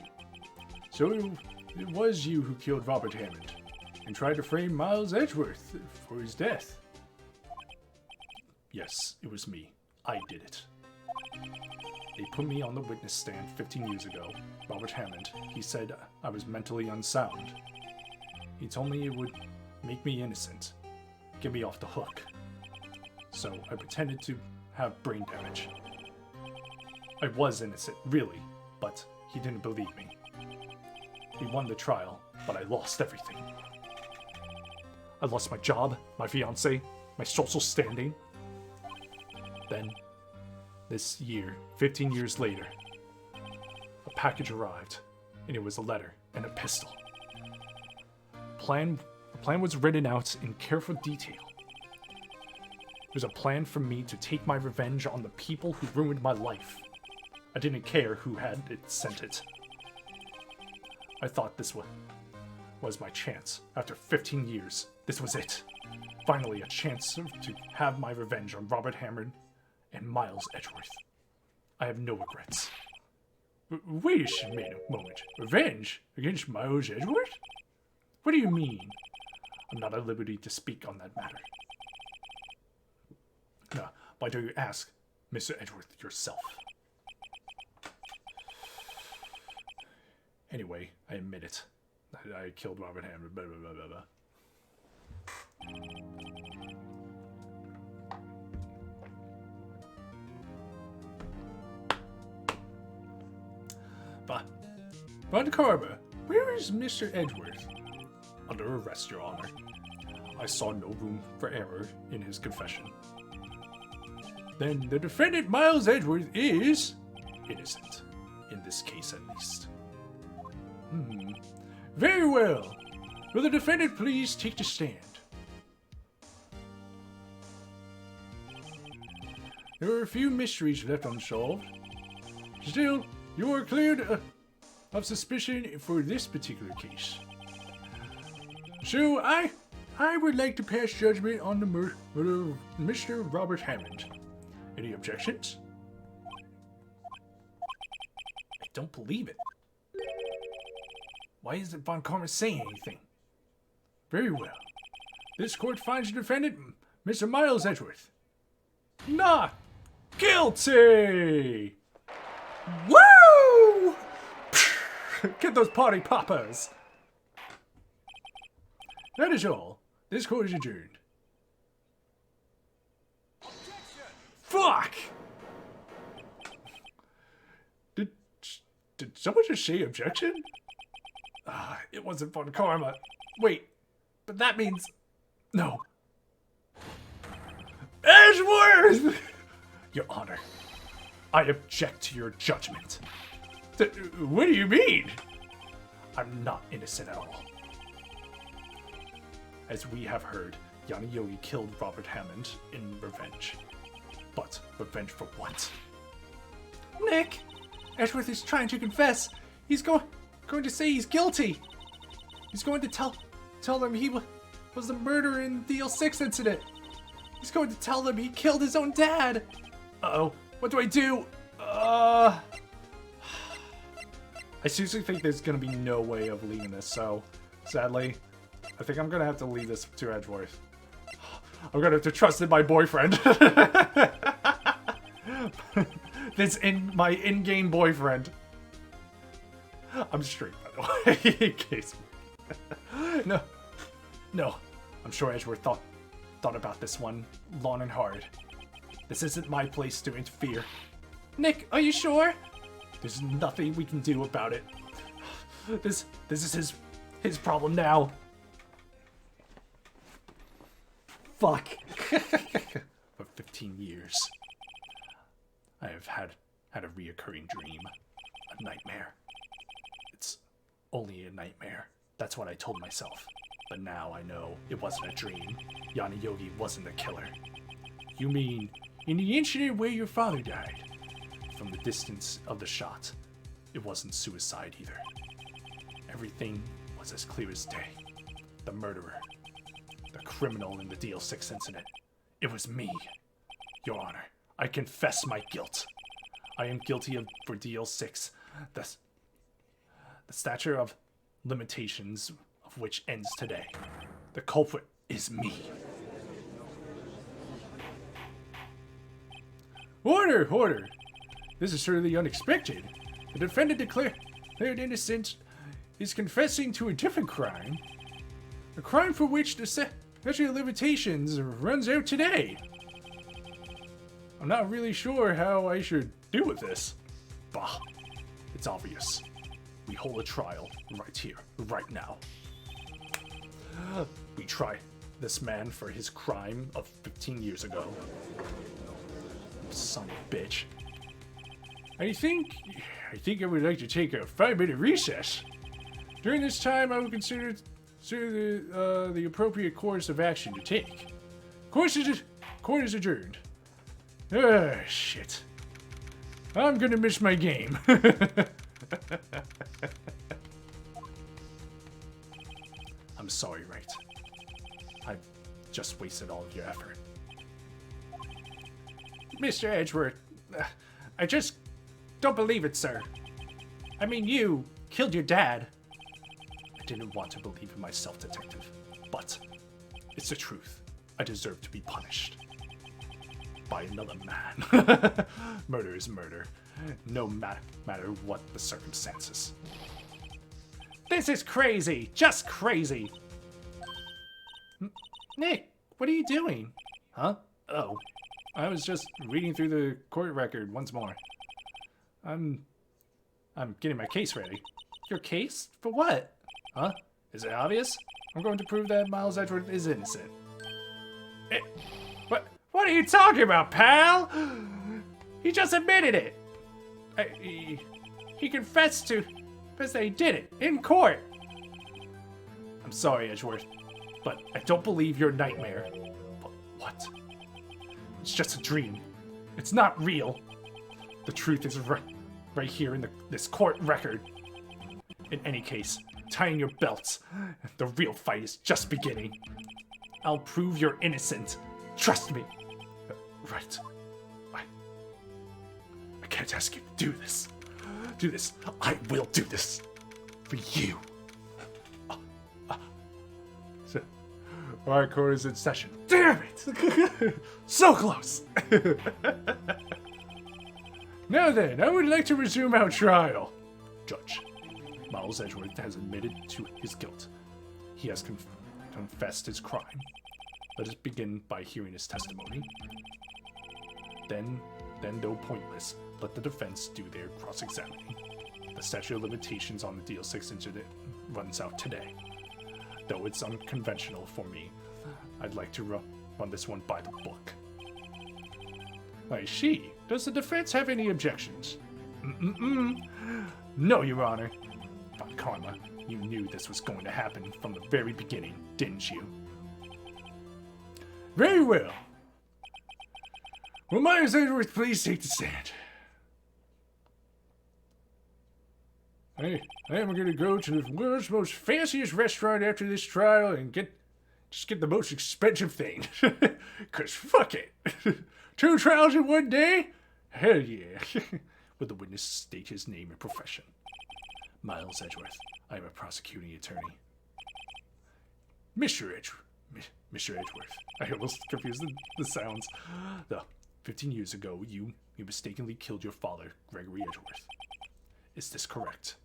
So it was you who killed Robert Hammond and tried to frame Miles Edgeworth for his death. Yes, it was me. I did it. They put me on the witness stand 15 years ago. Robert Hammond. He said I was mentally unsound. He told me it would make me innocent. Get me off the hook. So I pretended to have brain damage. I was innocent, really, but he didn't believe me. He won the trial, but I lost everything. I lost my job, my fiancé, my social standing. Then, this year, 15 years later, a package arrived, and it was a letter and a pistol. The plan was written out in careful detail. It was a plan for me to take my revenge on the people who ruined my life. I didn't care who had sent it. I thought this was my chance. After 15 years, this was it. Finally, a chance to have my revenge on Robert Hammond and Miles Edgeworth. I have no regrets. Wait a moment. Revenge against Miles Edgeworth? What do you mean? I'm not at liberty to speak on that matter. Now, why don't you ask Mr. Edgeworth yourself? Anyway, I admit it. I killed Robert Hammond, blah, blah, blah, blah, blah. Von Karma, where is Mr. Edgeworth? Under arrest, Your Honor. I saw no room for error in his confession. Then the defendant, Miles Edgeworth, is innocent. In this case, at least. Very well. Will the defendant please take the stand? There are a few mysteries left unsolved. Still, you are cleared of suspicion for this particular case. So, I would like to pass judgment on the murder of Mr. Robert Hammond. Any objections? I don't believe it. Why isn't Von Karma saying anything? Very well. This court finds the defendant, Mr. Miles Edgeworth, not guilty! Woo! Get those party poppers! That is all. This court is adjourned. Fuck! Did someone just say objection? It wasn't Von Karma. Wait, but that means... No. Edgeworth! Your Honor, I object to your judgment. What do you mean? I'm not innocent at all. As we have heard, Yanni Yogi killed Robert Hammond in revenge. But revenge for what? Nick! Edgeworth is trying to confess. He's going to say he's guilty. He's going to tell them he was the murderer in the DL6 incident. He's going to tell them he killed his own dad. Uh-oh. What do I do? I seriously think there's going to be no way of leaving this, so sadly, I think I'm going to have to leave this to Edgeworth. I'm going to have to trust in my boyfriend. My in-game boyfriend. I'm straight, by the way, in case. No. I'm sure Edgeworth thought about this one long and hard. This isn't my place to interfere. Nick, are you sure? There's nothing we can do about it. This is his problem now. Fuck. For 15 years, I have had a reoccurring dream. A nightmare. It's only a nightmare. That's what I told myself. But now I know it wasn't a dream. Yanni Yogi wasn't the killer. You mean in the incident where your father died? From the distance of the shot, it wasn't suicide either. Everything was as clear as day. The murderer, the criminal in the DL6 incident, it was me. Your Honor, I confess my guilt. I am guilty for DL6, the statute of limitations of which ends today. The culprit is me. Order! This is certainly unexpected. The defendant declared innocent is confessing to a different crime. A crime for which the statute of limitations runs out today. I'm not really sure how I should deal with this. Bah, it's obvious. We hold a trial right here, right now. We try this man for his crime of 15 years ago. Son of a bitch. I think I would like to take a 5-minute recess. During this time, I will consider the appropriate course of action to take. Court is adjourned. Shit. I'm gonna miss my game. I'm sorry, Wright. I've just wasted all of your effort. Mr. Edgeworth, I just don't believe it, sir. I mean, you killed your dad. I didn't want to believe in myself, Detective, but it's the truth. I deserve to be punished. By another man. Murder is murder, no matter what the circumstances. This is crazy! Just crazy! Nick, what are you doing? Huh? Oh, I was just reading through the court record once more. I'm getting my case ready. Your case? For what? Huh? Is it obvious? I'm going to prove that Miles Edgeworth is innocent. What are you talking about, pal? He just admitted it. He confessed that he did it in court. I'm sorry, Edgeworth, but I don't believe your nightmare. But what? It's just a dream. It's not real. The truth is right here in this court record. In any case, tie in your belts. The real fight is just beginning. I'll prove you're innocent. Trust me. Right. I can't ask you to do this. I will do this. For you. Alright, court is in session. Damn it! So close! Now then, I would like to resume our trial. Judge, Miles Edgeworth has admitted to his guilt. He has confessed his crime. Let us begin by hearing his testimony. Then, though pointless, let the defense do their cross-examining. The statute of limitations on the DL6 incident runs out today. Though it's unconventional for me, I'd like to run this one by the book. I see. Does the defense have any objections? No, Your Honor. Von Karma, you knew this was going to happen from the very beginning, didn't you? Very well. Will Miles Edgeworth please take the stand? I am going to go to the world's most fanciest restaurant after this trial and just get the most expensive thing. Cause fuck it. 2 trials in one day? Hell yeah. Will the witness state his name and profession? Miles Edgeworth. I am a prosecuting attorney. Mr. Edgeworth. I almost confused the sounds. 15 years ago, you mistakenly killed your father, Gregory Edgeworth. Is this correct?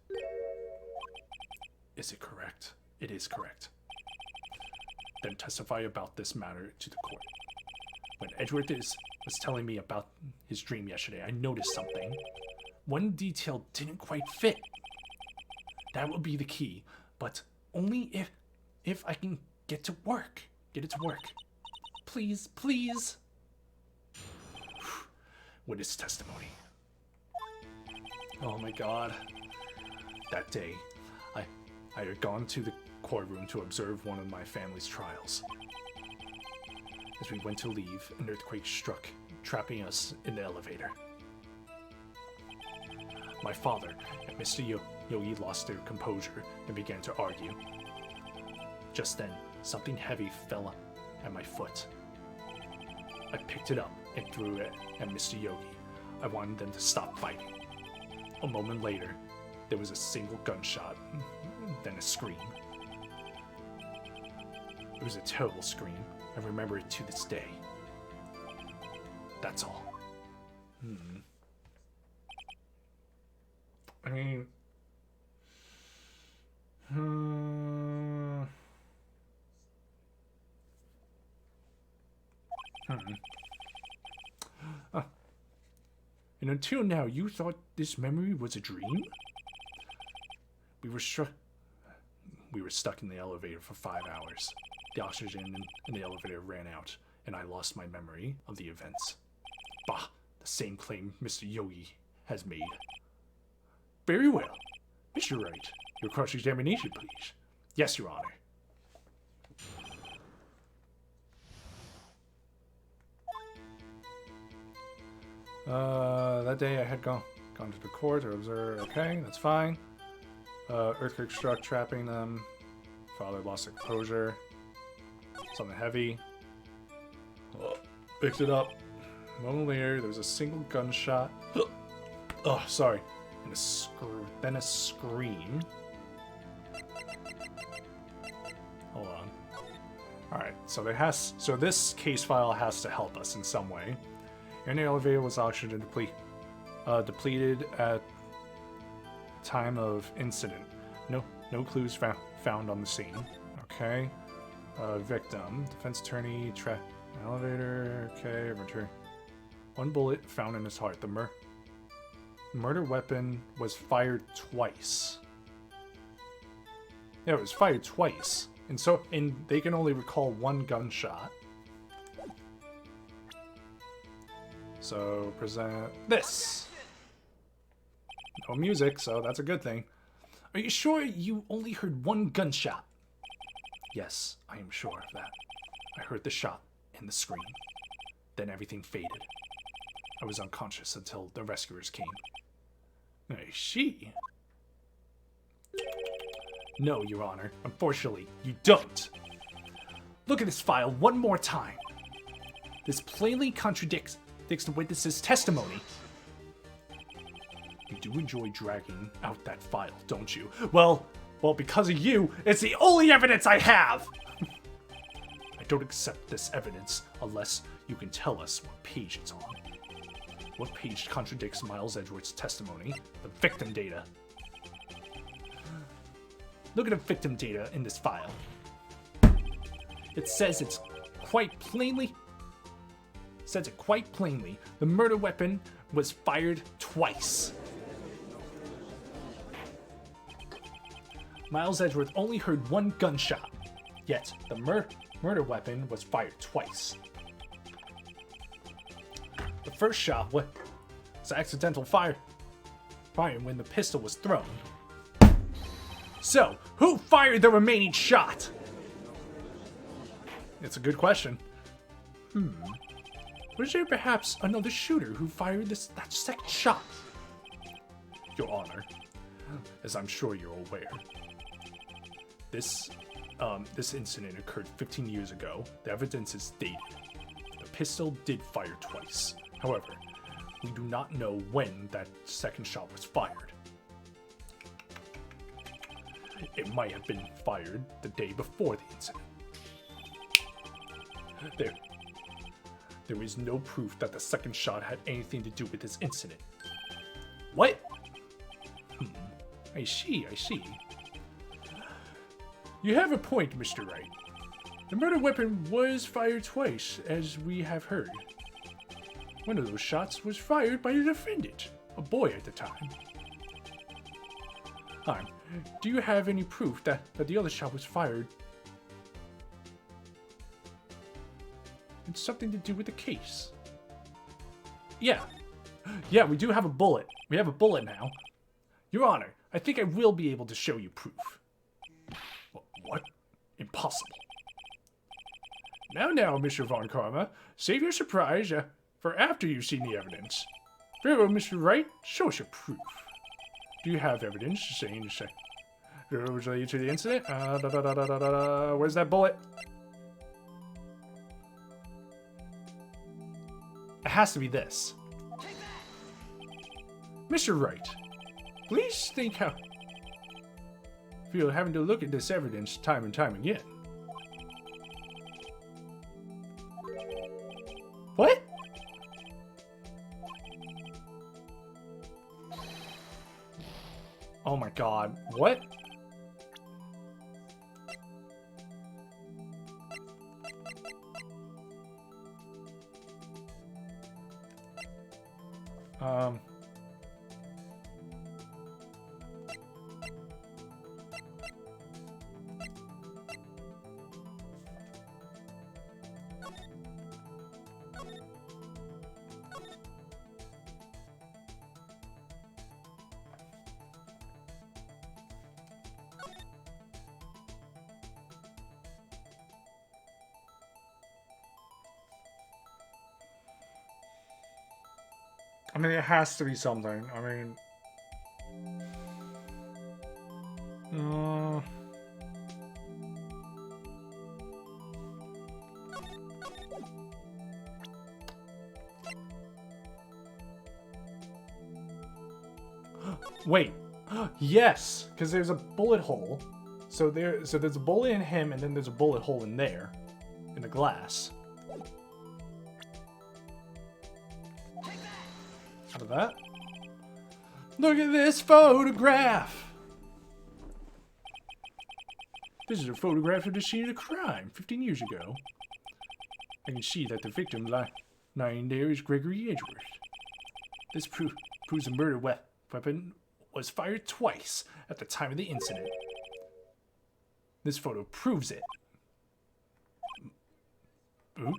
Is it correct? It is correct. Then testify about this matter to the court. When Edgeworth was telling me about his dream yesterday, I noticed something. One detail didn't quite fit. That will be the key, but only if I can get to work. Get it to work. Please, please. Witness testimony. Oh my god. That day, I had gone to the courtroom to observe one of my family's trials. As we went to leave, an earthquake struck, trapping us in the elevator. My father and Mr. Yogi lost their composure and began to argue. Just then, something heavy fell at my foot. I picked it up and threw it at Mr. Yogi. I wanted them to stop fighting. A moment later, there was a single gunshot, then a scream. It was a terrible scream. I remember it to this day. That's all. I mean... And until now, you thought this memory was a dream? We were stuck in the elevator for 5 hours. The oxygen in the elevator ran out, and I lost my memory of the events. Bah, the same claim Mr. Yogi has made. Very well. Mr. Wright, your cross-examination, please. Yes, Your Honor. That day I had gone to the court to observe. Okay, that's fine. Earthquake struck, trapping them. Father lost their composure. Something heavy. Picked it up. A moment later, there was a single gunshot. Oh, sorry. And then a scream. Hold on. Alright, so this case file has to help us in some way. And the elevator was oxygen depleted at time of incident. No clues found on the scene. Okay. Victim. Defense attorney. Elevator. Okay. Return. 1 bullet found in his heart. The murder weapon was fired twice. Yeah, it was fired twice. And they can only recall 1 gunshot. So, present this. No music, so that's a good thing. Are you sure you only heard 1 gunshot? Yes, I am sure of that. I heard the shot and the scream. Then everything faded. I was unconscious until the rescuers came. I see. No, Your Honor. Unfortunately, you don't. Look at this file one more time. This plainly contradicts the witness's testimony. You do enjoy dragging out that file, don't you? Well, because of you, it's the only evidence I have! don't accept this evidence unless you can tell us what page it's on. What page contradicts Miles Edgeworth's testimony? The victim data. Look at the victim data in this file. It says it quite plainly. The murder weapon was fired twice. Miles Edgeworth only heard one gunshot, yet the murder weapon was fired twice. The first shot was accidental firing when the pistol was thrown. So, who fired the remaining shot? It's a good question. Was there perhaps another shooter who fired that second shot? Your Honor, as I'm sure you're aware, this incident occurred 15 years ago. The evidence is dated. The pistol did fire twice. However, we do not know when that second shot was fired. It might have been fired the day before the incident. There is no proof that the second shot had anything to do with this incident. What? I see. You have a point, Mr. Wright. The murder weapon was fired twice, as we have heard. One of those shots was fired by the defendant, a boy at the time. Do you have any proof that the other shot was fired? It's something to do with the case. Yeah, we do have a bullet. We have a bullet now. Your Honor, I think I will be able to show you proof. What? Impossible. Now, Mr. Von Karma, save your surprise for after you've seen the evidence. Very well, Mr. Wright, show us your proof. Do you have evidence saying related to the incident? Where's that bullet? It has to be this. Mr. Wright, please think how you feel having to look at this evidence time and time again. What? Oh my god, what? I mean, it has to be something. I mean... Wait. Yes! Because there's a bullet hole. So there's a bullet in him, and then there's a bullet hole in there. In the glass. Out of that. Look at this photograph! This is a photograph of the scene of the crime 15 years ago. I can see that the victim lying there is Gregory Edgeworth. This proves the murder weapon was fired twice at the time of the incident. This photo proves it. Ooh.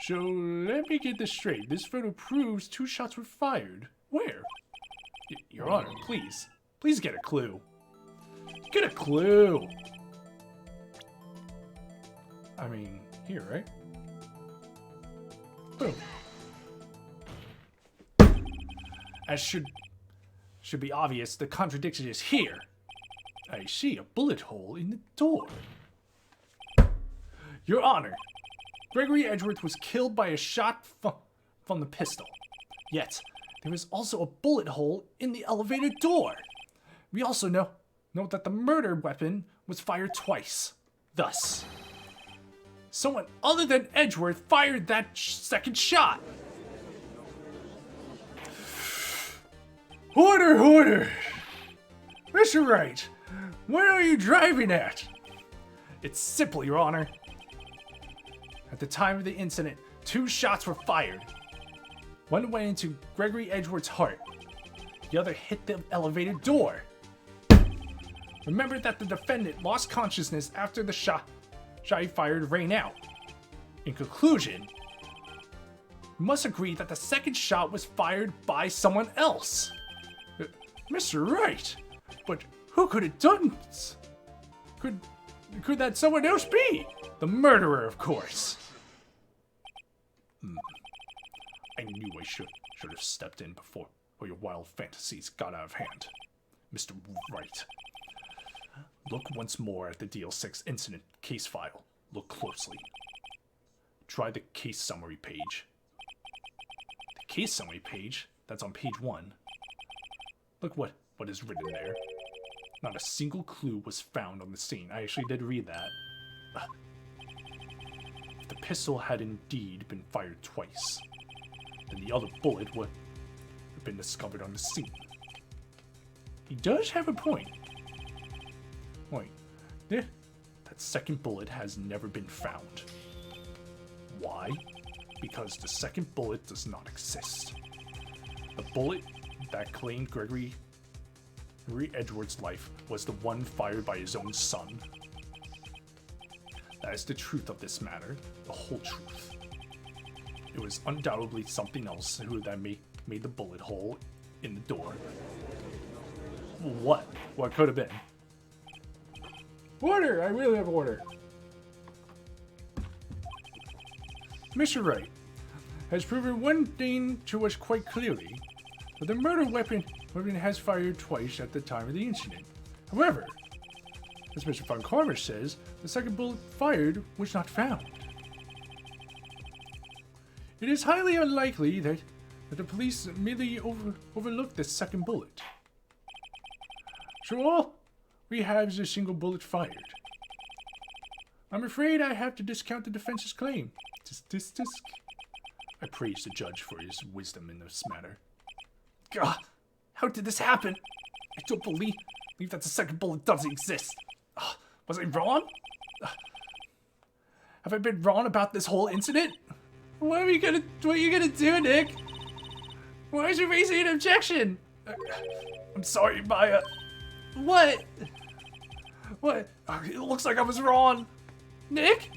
So, let me get this straight. This photo proves 2 shots were fired. Where? Your Honor, please. Please get a clue. Get a clue! I mean, here, right? Boom. As should be obvious, the contradiction is here. I see a bullet hole in the door. Your Honor, Gregory Edgeworth was killed by a shot from the pistol. Yet, there is also a bullet hole in the elevator door. We also note that the murder weapon was fired twice. Thus, someone other than Edgeworth fired that second shot. Order! Mr. Wright, where are you driving at? It's simple, Your Honor. At the time of the incident, 2 shots were fired. One went into Gregory Edgeworth's heart. The other hit the elevator door. Remember that the defendant lost consciousness after the shot he fired rang out. In conclusion, we must agree that the second shot was fired by someone else. Mr. Wright, but who could have done this? Could that someone else be? The murderer, of course. I knew I should have stepped in before your wild fantasies got out of hand. Mr. Wright, look once more at the DL6 incident case file. Look closely. Try the case summary page. The case summary page, that's on page 1. Look what is written there. Not a single clue was found on the scene. I actually did read that. If the pistol had indeed been fired twice, then the other bullet would have been discovered on the scene. He does have a point. Wait, that second bullet has never been found. Why? Because the second bullet does not exist. The bullet that claimed Gregory Edgeworth's life was the one fired by his own son. That is the truth of this matter, the whole truth. It was undoubtedly something else that made the bullet hole in the door. What? What could have been? Order! I really have order. Mr. Wright has proven one thing to us quite clearly. But the murder weapon has fired twice at the time of the incident. However, as Mr. Von Karmer says, the second bullet fired was not found. It is highly unlikely that the police merely overlooked the second bullet. So all we have is a single bullet fired. I'm afraid I have to discount the defense's claim. Tisk. I praise the judge for his wisdom in this matter. God, how did this happen? I don't believe that the second bullet doesn't exist. Was I wrong? Have I been wrong about this whole incident? What are you gonna do, Nick? Why is you raising an objection? I'm sorry, Maya. What? It looks like I was wrong. Nick,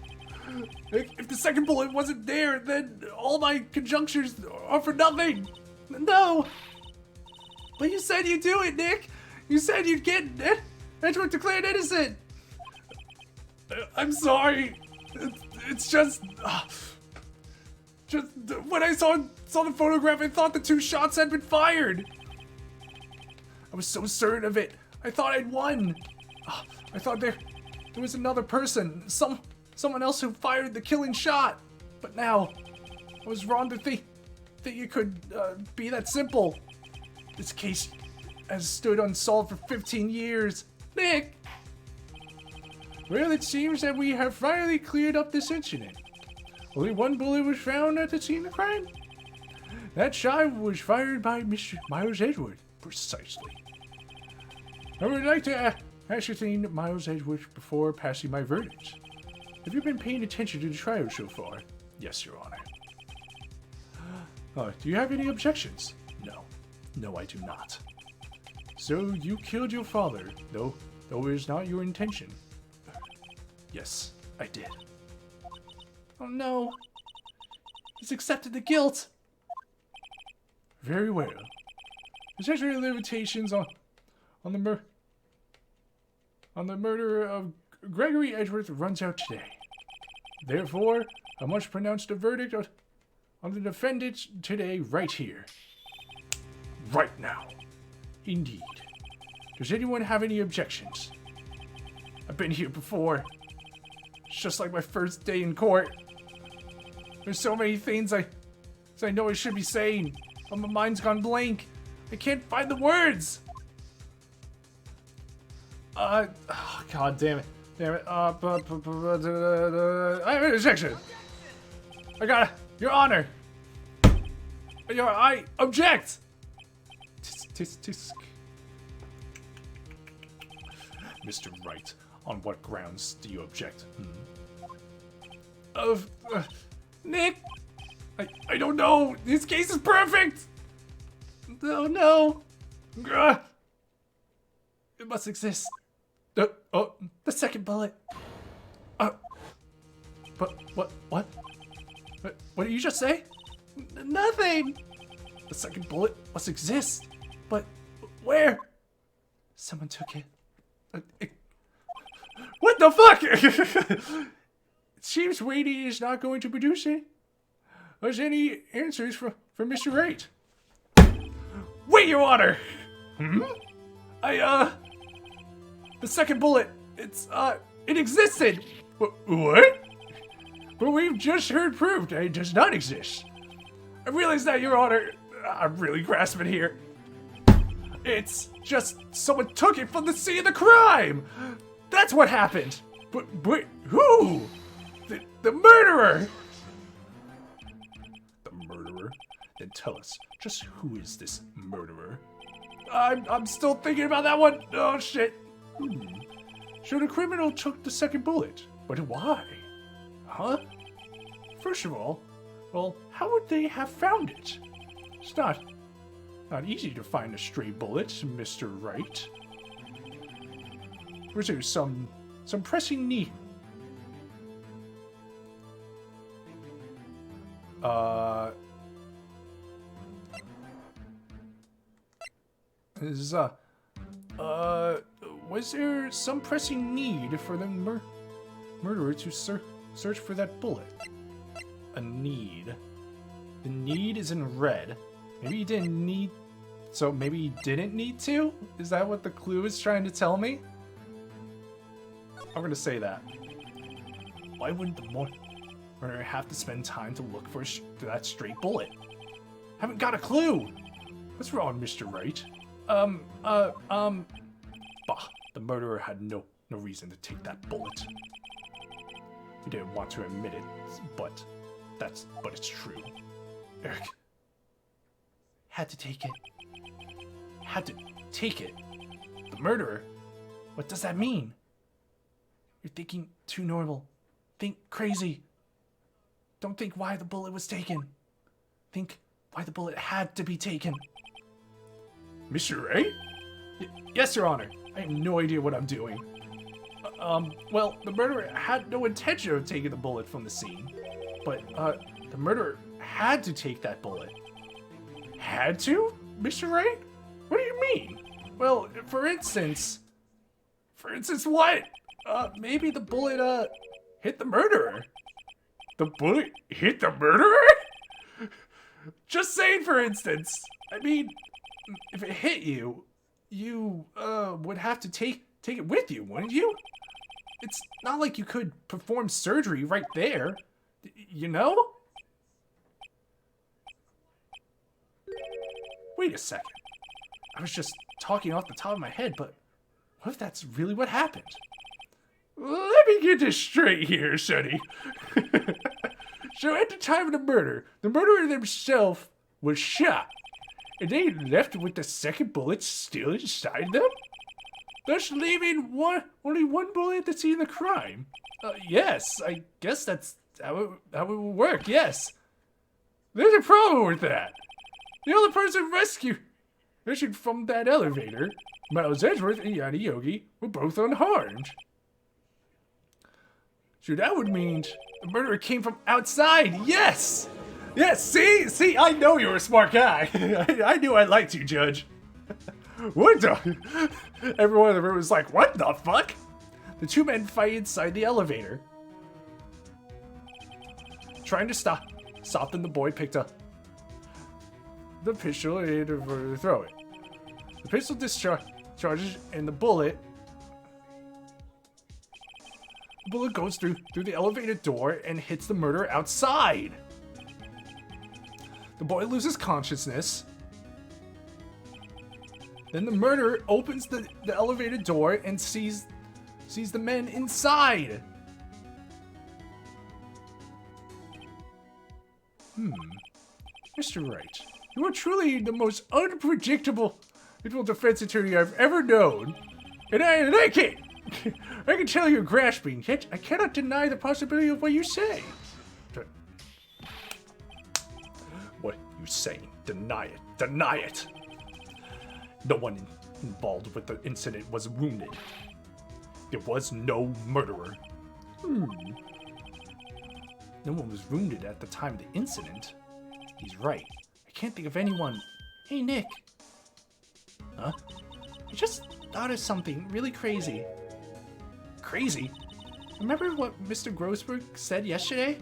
if the second bullet wasn't there, then all my conjunctures are for nothing. No. But you said you'd do it, Nick. You said you'd get Edgeworth declared innocent. I'm sorry. It's just when I saw the photograph, I thought the 2 shots had been fired. I was so certain of it. I thought I'd won. I thought there was another person, someone else who fired the killing shot. But now, I was wrong to think that it could be that simple. This case has stood unsolved for 15 years. Nick! Well, it seems that we have finally cleared up this incident. Only 1 bullet was found at the scene of the crime. That shot was fired by Mr. Miles Edgeworth, precisely. I would like to ascertain Miles Edgeworth before passing my verdict. Have you been paying attention to the trial so far? Yes, Your Honor. Do you have any objections? No, I do not. So you killed your father, though it is not your intention. Yes, I did. Oh no. He's accepted the guilt. Very well. The statute of limitations on the murder of Gregory Edgeworth runs out today. Therefore, I must pronounce the verdict on the defendant today right here. Right now. Indeed. Does anyone have any objections? I've been here before. It's just like my first day in court. There's so many things I know I should be saying, but my mind's gone blank. I can't find the words. God damn it. Damn it. I have an objection. I got Your Honor. I object. Tisk, tisk, tisk. Mr. Wright, on what grounds do you object? Nick, I don't know. This case is perfect. Oh no. It must exist. Oh, the second bullet. But what? What did you just say? Nothing. The second bullet must exist. But where? Someone took it. What the fuck? It seems Wady is not going to produce it. There's any answers from Mr. Wright? Wait, Your Honor! The second bullet, it existed! What? But we've just heard proved that it does not exist. I realize that, Your Honor. I'm really grasping here. It's just someone took it from the scene of the crime! That's what happened! But who? The murderer! The murderer? Then tell us, just who is this murderer? I'm still thinking about that one. Oh shit. So the criminal took the second bullet, but why? Huh? First of all, well, how would they have found it? It's not easy to find a stray bullet, Mr. Wright. Was there some pressing need? Was there some pressing need for the murderer to search for that bullet? A need. The need is in red. Maybe he didn't need... So maybe he didn't need to? Is that what the clue is trying to tell me? I'm gonna say that. Why wouldn't the murderer have to spend time to look for that straight bullet? Haven't got a clue! What's wrong, Mr. Wright? Bah, the murderer had no reason to take that bullet. He didn't want to admit it, but it's true. Eric had to take it. Had to take it. The murderer? What does that mean? You're thinking too normal. Think crazy. Don't think why the bullet was taken. Think why the bullet had to be taken. Mr. Wright? Yes, Your Honor. I have no idea what I'm doing. Well, the murderer had no intention of taking the bullet from the scene. But, the murderer had to take that bullet. Had to? Mr. Wright? What do you mean? Well, for instance... For instance what? Maybe the bullet, hit the murderer. The bullet hit the murderer? Just saying, for instance. I mean, if it hit you, you, would have to take it with you, wouldn't you? It's not like you could perform surgery right there. You know? Wait a second. I was just talking off the top of my head, but what if that's really what happened? Let me get this straight here, Sonny. So at the time of the murderer himself was shot, and they left with the second bullet still inside them? Thus leaving only one bullet at the scene of the crime. Yes, I guess that's how it would work, yes. There's a problem with that. The other person rescued from that elevator, Miles Edgeworth and Yanni Yogi, were both unharmed. So that would mean the murderer came from outside. Yes! Yes, see, I know you're a smart guy. I knew I liked you, Judge. What the? Everyone in the room was like, what the fuck? The two men fight inside the elevator. Trying to stop them, the boy picked up the pistol and to throw it. The pistol discharges and the bullet goes through the elevator door and hits the murderer outside. The boy loses consciousness. Then the murderer opens the elevator door and sees sees the men inside. Mr. Wright, you are truly the most unpredictable defense attorney I've ever known. And I can't... I can tell you're grasping, yet I cannot deny the possibility of what you say. What you say? Deny it. Deny it. No one involved with the incident was wounded. There was no murderer. No one was wounded at the time of the incident. He's right. I can't think of anyone. Hey, Nick. Huh? I just thought of something really crazy. Crazy? Remember what Mr. Grossberg said yesterday?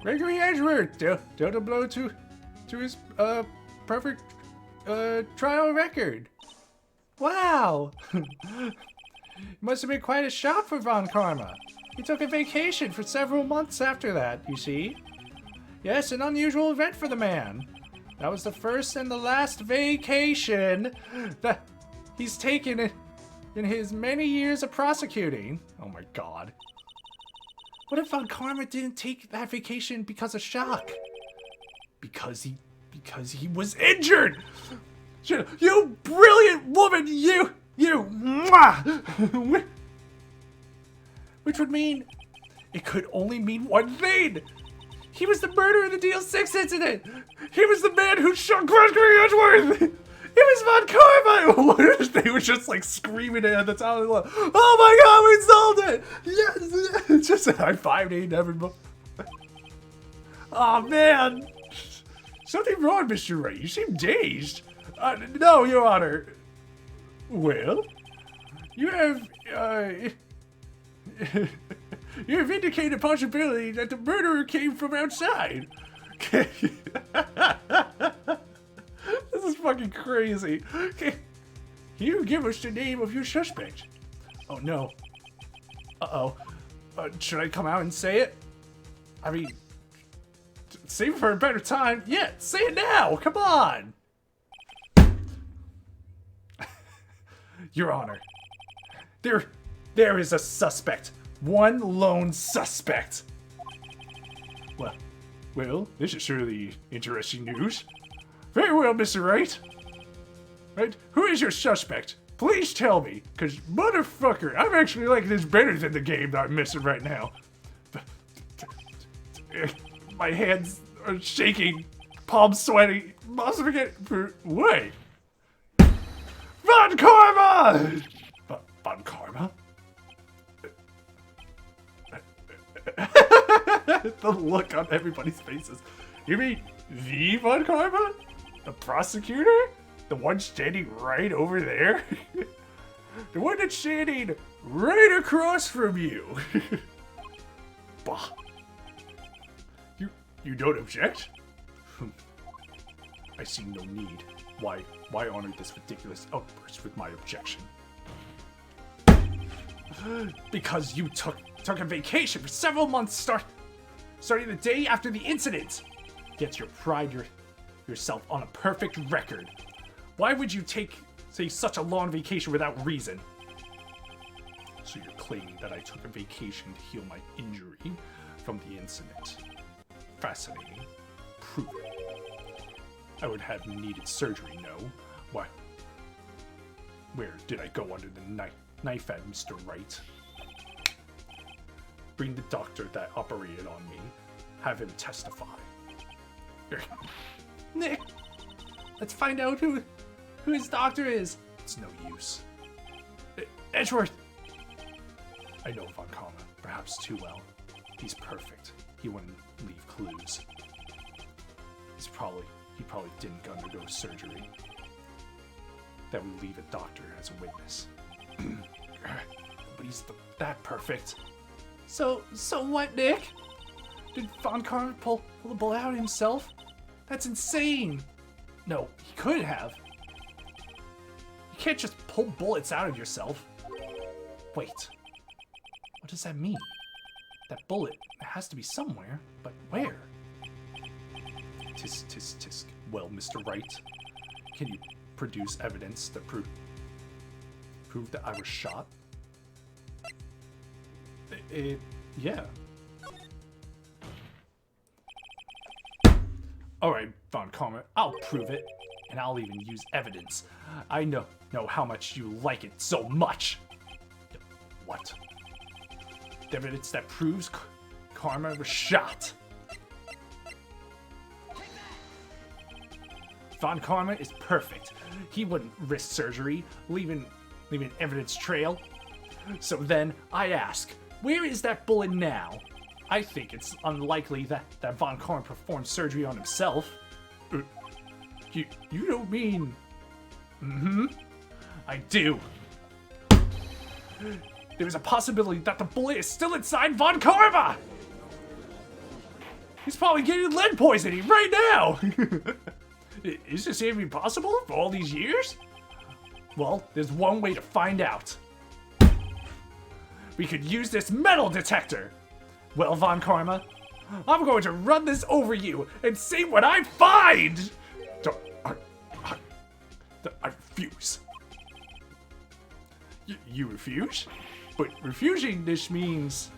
Gregory Edgeworth dealt a blow to his perfect trial record. Wow! It must have been quite a shock for Von Karma. He took a vacation for several months after that, you see. Yes, an unusual event for the man. That was the first and the last vacation that he's taken in his many years of prosecuting. Oh my god. What if Von Karma didn't take that vacation because of shock? Because he was injured! You brilliant woman, you! Mwah! Which would mean, it could only mean one thing! He was the murderer in the DL6 incident! He was the man who shot Gregory Edgeworth! It was Von Karma! What if they were just like screaming it at the top of the lungs? Oh my god, we solved it! Yes! Just high-fiving everybody. Oh man! Something wrong, Mr. Wright. You seem dazed. No, Your Honor. Well, you have you have indicated a possibility that the murderer came from outside. This is fucking crazy. Can you give us the name of your suspect? Oh no. Uh-oh. Should I come out and say it? I mean, save it for a better time. Yeah, say it now. Come on. Your Honor, there is a suspect. One lone suspect. Well, this is surely interesting news. Very well, Mr. Wright. Right? Who is your suspect? Please tell me, because motherfucker, I'm actually liking this better than the game that I'm missing right now. My hands are shaking, palms sweaty. Must forget. Wait. Von Karma! Von Karma? The look on everybody's faces. You mean the Von Karma? The prosecutor? The one standing right over there? The one that's standing right across from you. Bah. You don't object? I see no need. Why honor this ridiculous outburst with my objection? Because you took a vacation for several months starting the day after the incident. Yet you pride yourself on a perfect record. Why would you take such a long vacation without reason? So you're claiming that I took a vacation to heal my injury from the incident. Fascinating. Prove it. I would have needed surgery, no? Why? Where did I go under the knife at, Mr. Wright? Bring the doctor that operated on me. Have him testify. Nick! Let's find out who his doctor is. It's no use. Edgeworth! I know Von Karma, perhaps too well. He's perfect. He wouldn't leave clues. He probably didn't undergo surgery. That would leave a doctor as a witness. But he's that perfect. So what, Nick? Did Von Karma pull the bullet out himself? That's insane! No, he could have. You can't just pull bullets out of yourself. Wait. What does that mean? That bullet has to be somewhere, but where? Tisk, tisk, tisk. Well, Mr. Wright, can you produce evidence that proves prove that I was shot? Yeah. Alright, Von Karma, I'll prove it. And I'll even use evidence. I know how much you like it so much. What? The evidence that proves Karma was shot. Von Karma is perfect. He wouldn't risk surgery, leaving evidence trail. So then, I ask, where is that bullet now? I think it's unlikely that Von Karma performed surgery on himself. You don't mean... Mm-hmm. I do. There's a possibility that the bullet is still inside Von Karma! He's probably getting lead poisoning right now! Is this even possible for all these years? Well, there's one way to find out. We could use this metal detector. Well, Von Karma, I'm going to run this over you and see what I find! I refuse. You refuse? But refusing this means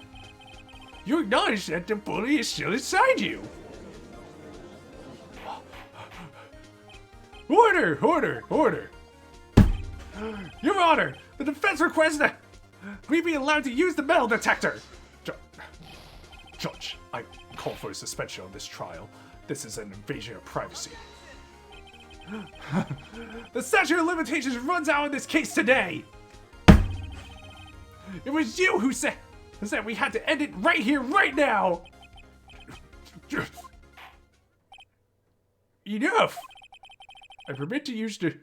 you acknowledge that the bullet is still inside you. Order! Your Honor, the defense requests that we be allowed to use the metal detector. Judge, I call for a suspension of this trial. This is an invasion of privacy. The statute of limitations runs out in this case today. It was you who said we had to end it right here, right now. Enough. I permit to use the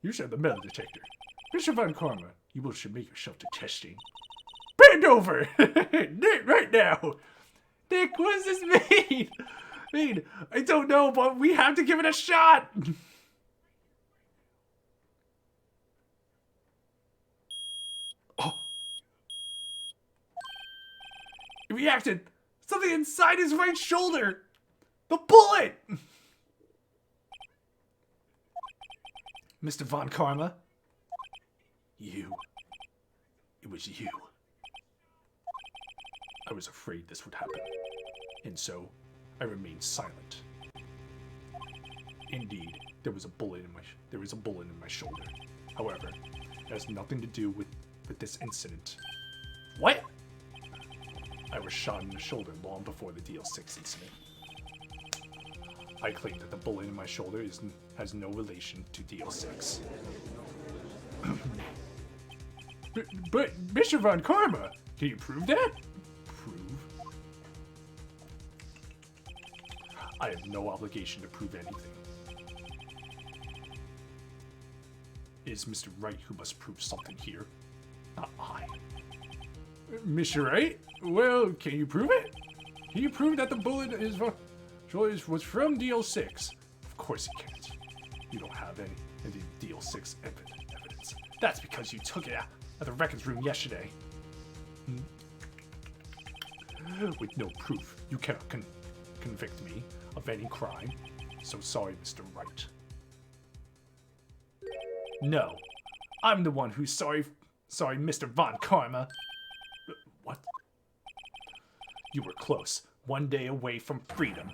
metal detector. Mr. Von Karma, you should make yourself to testing. Bend over! Right now! Nick, what does this mean? I don't know, but we have to give it a shot! Oh. He reacted! Something inside his right shoulder! The bullet! Mr. Von Karma? It was you. I was afraid this would happen, and so I remained silent. Indeed, there was a bullet in my shoulder. However, it has nothing to do with this incident. What? I was shot in the shoulder long before the DL6 incident. I claim that the bullet in my shoulder has no relation to DL6. But Mr. Von Karma, can you prove that? Prove? I have no obligation to prove anything. It is Mr. Wright who must prove something here, not I. Mr. Wright? Well, can you prove it? Can you prove that the bullet was from DL6? Of course you can't. You don't have any DL6 evidence. That's because you took it out of the records room yesterday. With no proof, you cannot convict me of any crime. So sorry, Mr. Wright. No, I'm the one who's sorry, Mr. Von Karma. What? You were close, one day away from freedom.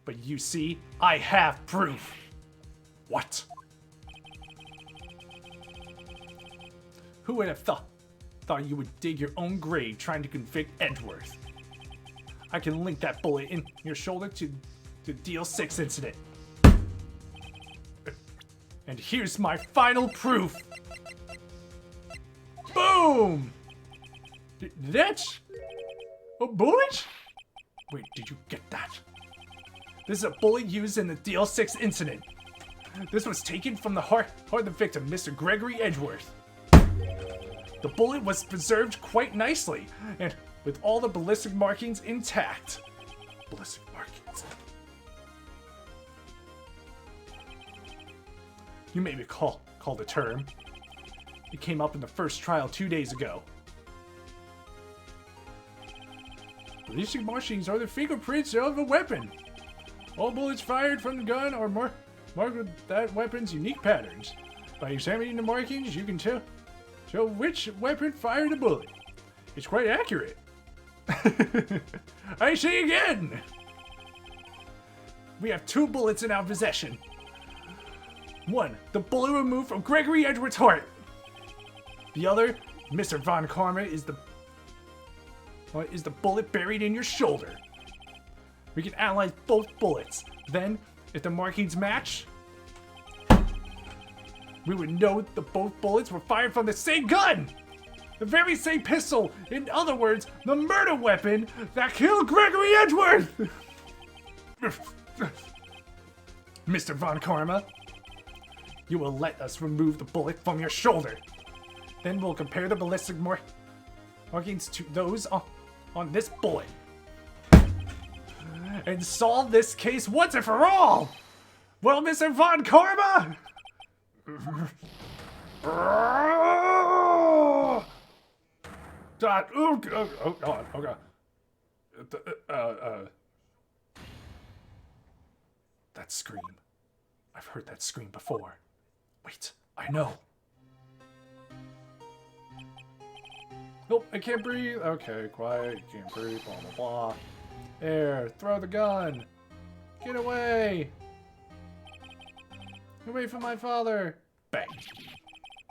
But you see, I have proof. What? Who would have thought you would dig your own grave trying to convict Edgeworth? I can link that bullet in your shoulder to the DL6 incident. And here's my final proof. Boom! That's a bullet? Wait, did you get that? This is a bullet used in the DL6 incident. This was taken from the heart of the victim, Mr. Gregory Edgeworth. The bullet was preserved quite nicely, and with all the ballistic markings intact. Ballistic markings. You may recall the term. It came up in the first trial 2 days ago. Ballistic markings are the fingerprints of a weapon. All bullets fired from the gun are marked with that weapon's unique patterns. By examining the markings, you can tell which weapon fired the bullet. It's quite accurate. I say again! We have 2 bullets in our possession. 1, the bullet removed from Gregory Edgeworth's heart. The other, Mr. Von Karma, is the bullet buried in your shoulder. We can analyze both bullets. Then, if the markings match, we would know that both bullets were fired from the same gun! The very same pistol! In other words, the murder weapon that killed Gregory Edgeworth! Mr. Von Karma, you will let us remove the bullet from your shoulder. Then we'll compare the ballistic markings to those on this bullet. And solve this case once and for all! Well, Mr. Von Karma! Oh God! Oh God! That scream. I've heard that scream before. Wait, I know. Nope, I can't breathe. Okay, quiet. Can't breathe. Blah blah blah. There, throw the gun. Get away. Away from my father. Bang.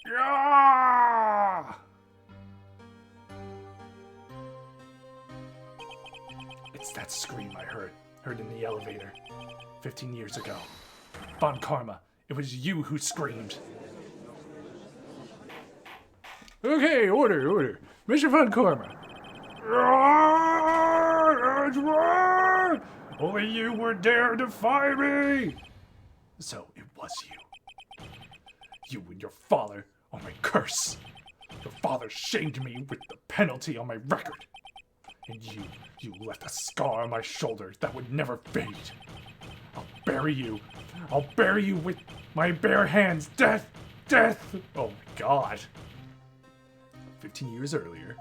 Yeah! It's that scream I heard in the elevator 15 years ago. Von Karma, it was you who screamed. Okay, order. Mr. Von Karma. Edgeworth! Only you would dare defy me! So it was you. You and your father are my curse. Your father shamed me with the penalty on my record. And you left a scar on my shoulder that would never fade. I'll bury you with my bare hands. Death! Oh my God. 15 years earlier.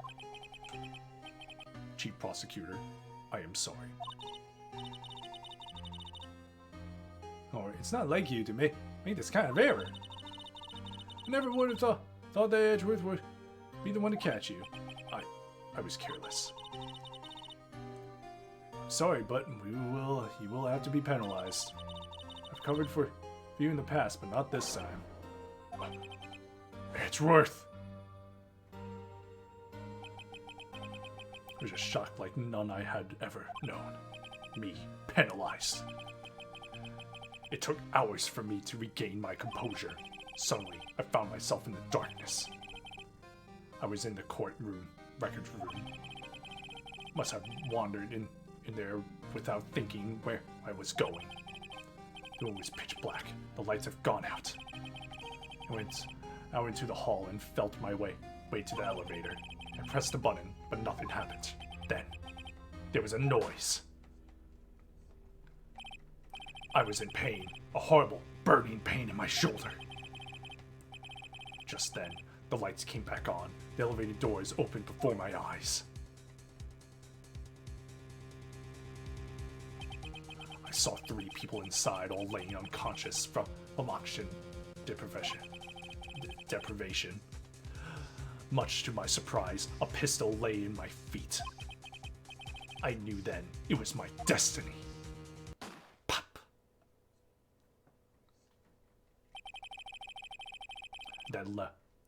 Chief Prosecutor, I am sorry. Oh, it's not like you to make this kind of error. I never would have thought that Edgeworth would be the one to catch you. I was careless. Sorry, but you will have to be penalized. I've covered for you in the past, but not this time. Edgeworth! It was a shock like none I had ever known. Me, penalized. It took hours for me to regain my composure. Suddenly, I found myself in the darkness. I was in the courtroom, record room. Must have wandered in there without thinking where I was going. The room was pitch black. The lights have gone out. I went out into the hall and felt my way to the elevator. I pressed the button, but nothing happened. Then, there was a noise. I was in pain, a horrible, burning pain in my shoulder. Just then, the lights came back on. The elevator doors opened before my eyes. I saw 3 people inside, all laying unconscious from oxygen deprivation. Much to my surprise, a pistol lay in my feet. I knew then it was my destiny. Pop!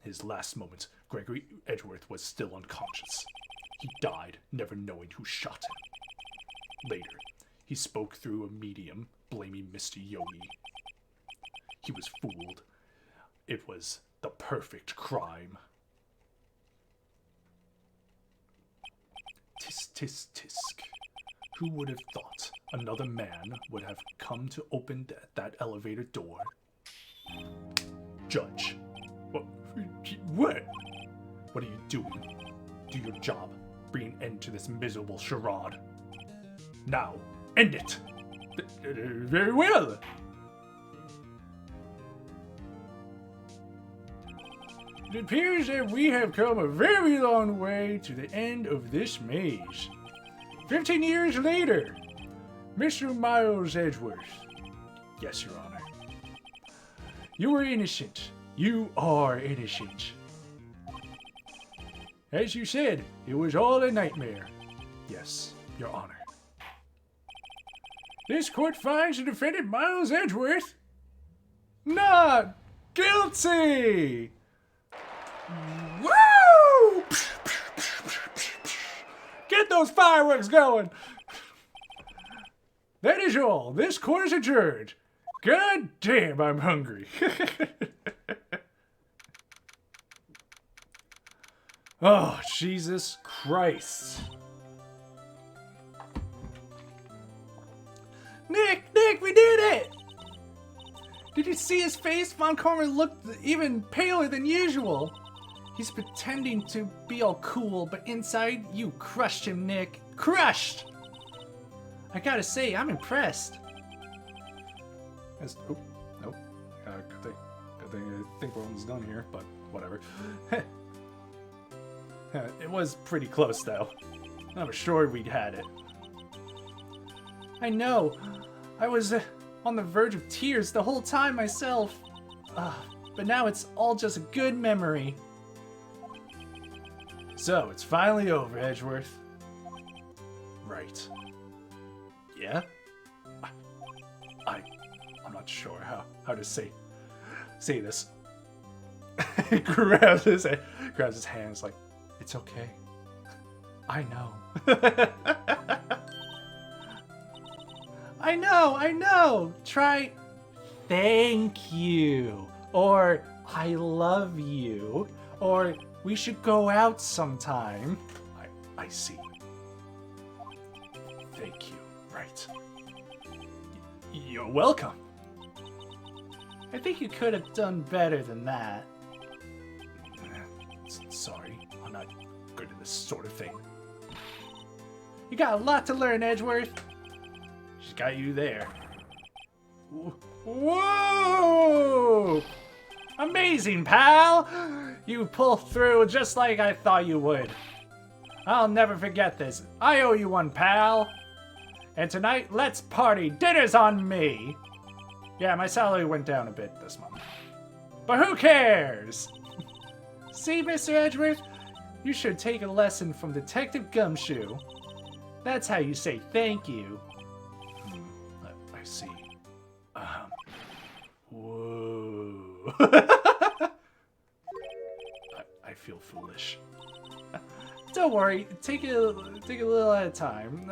His last moments, Gregory Edgeworth was still unconscious. He died, never knowing who shot him. Later, he spoke through a medium, blaming Mr. Yogi. He was fooled. It was the perfect crime. Tisk, tisk, tisk. Who would have thought another man would have come to open that elevator door? Judge. What? What are you doing? Do your job. Bring an end to this miserable charade. Now, end it! Very well! It appears that we have come a very long way to the end of this maze. 15 years later, Mr. Miles Edgeworth. Yes, Your Honor. You were innocent. You are innocent. As you said, it was all a nightmare. Yes, Your Honor. This court finds the defendant Miles Edgeworth not guilty! Woo! Get those fireworks going! That is all. This court is adjourned. God damn, I'm hungry. Oh, Jesus Christ. Nick, we did it! Did you see his face? Von Cormer looked even paler than usual. He's pretending to be all cool, but inside, you crushed him, Nick. Crushed! I gotta say, I'm impressed. Oh, nope. Good thing I think we're almost done here, but whatever. It was pretty close, though. I was sure we'd had it. I know. I was on the verge of tears the whole time myself. But now it's all just a good memory. So, it's finally over, Edgeworth. Right. Yeah? I'm not sure how to say this. He grabs his hands like, it's okay. I know. I know. Try thank you. Or I love you. Or we should go out sometime. I see. Thank you. Right. You're welcome. I think you could have done better than that. Sorry, I'm not good at this sort of thing. You got a lot to learn, Edgeworth. She's got you there. Whoa! Amazing, pal! You pulled through just like I thought you would. I'll never forget this. I owe you one, pal. And tonight, let's party. Dinner's on me. Yeah, my salary went down a bit this month. But who cares? See, Mr. Edgeworth? You should take a lesson from Detective Gumshoe. That's how you say thank you. I see. Whoa. I feel foolish. Don't worry. Take it a little at a time.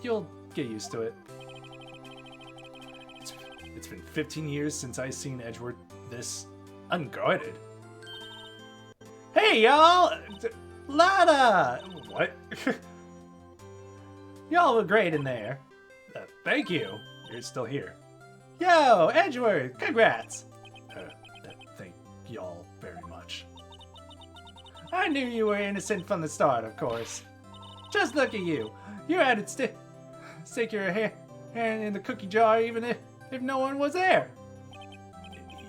You'll get used to it. It's been 15 years since I seen Edgeworth this unguarded. Hey, y'all! Lada! What? Y'all look great in there. Thank you. You're still here. Yo, Edgeworth! Congrats! Thank y'all very much. I knew you were innocent from the start, of course. Just look at you. You had to stick your hand in the cookie jar even if no one was there.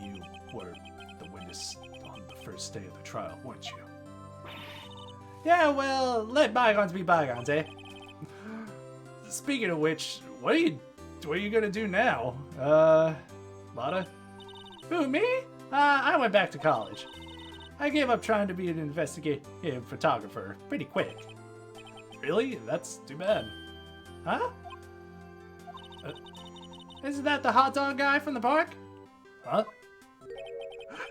You were the witness on the first day of the trial, weren't you? Yeah, well, let bygones be bygones, eh? Speaking of which, what are you gonna do now? Lada? Who, me? I went back to college. I gave up trying to be an investigative photographer pretty quick. Really? That's too bad. Huh? Isn't that the hot dog guy from the park? Huh?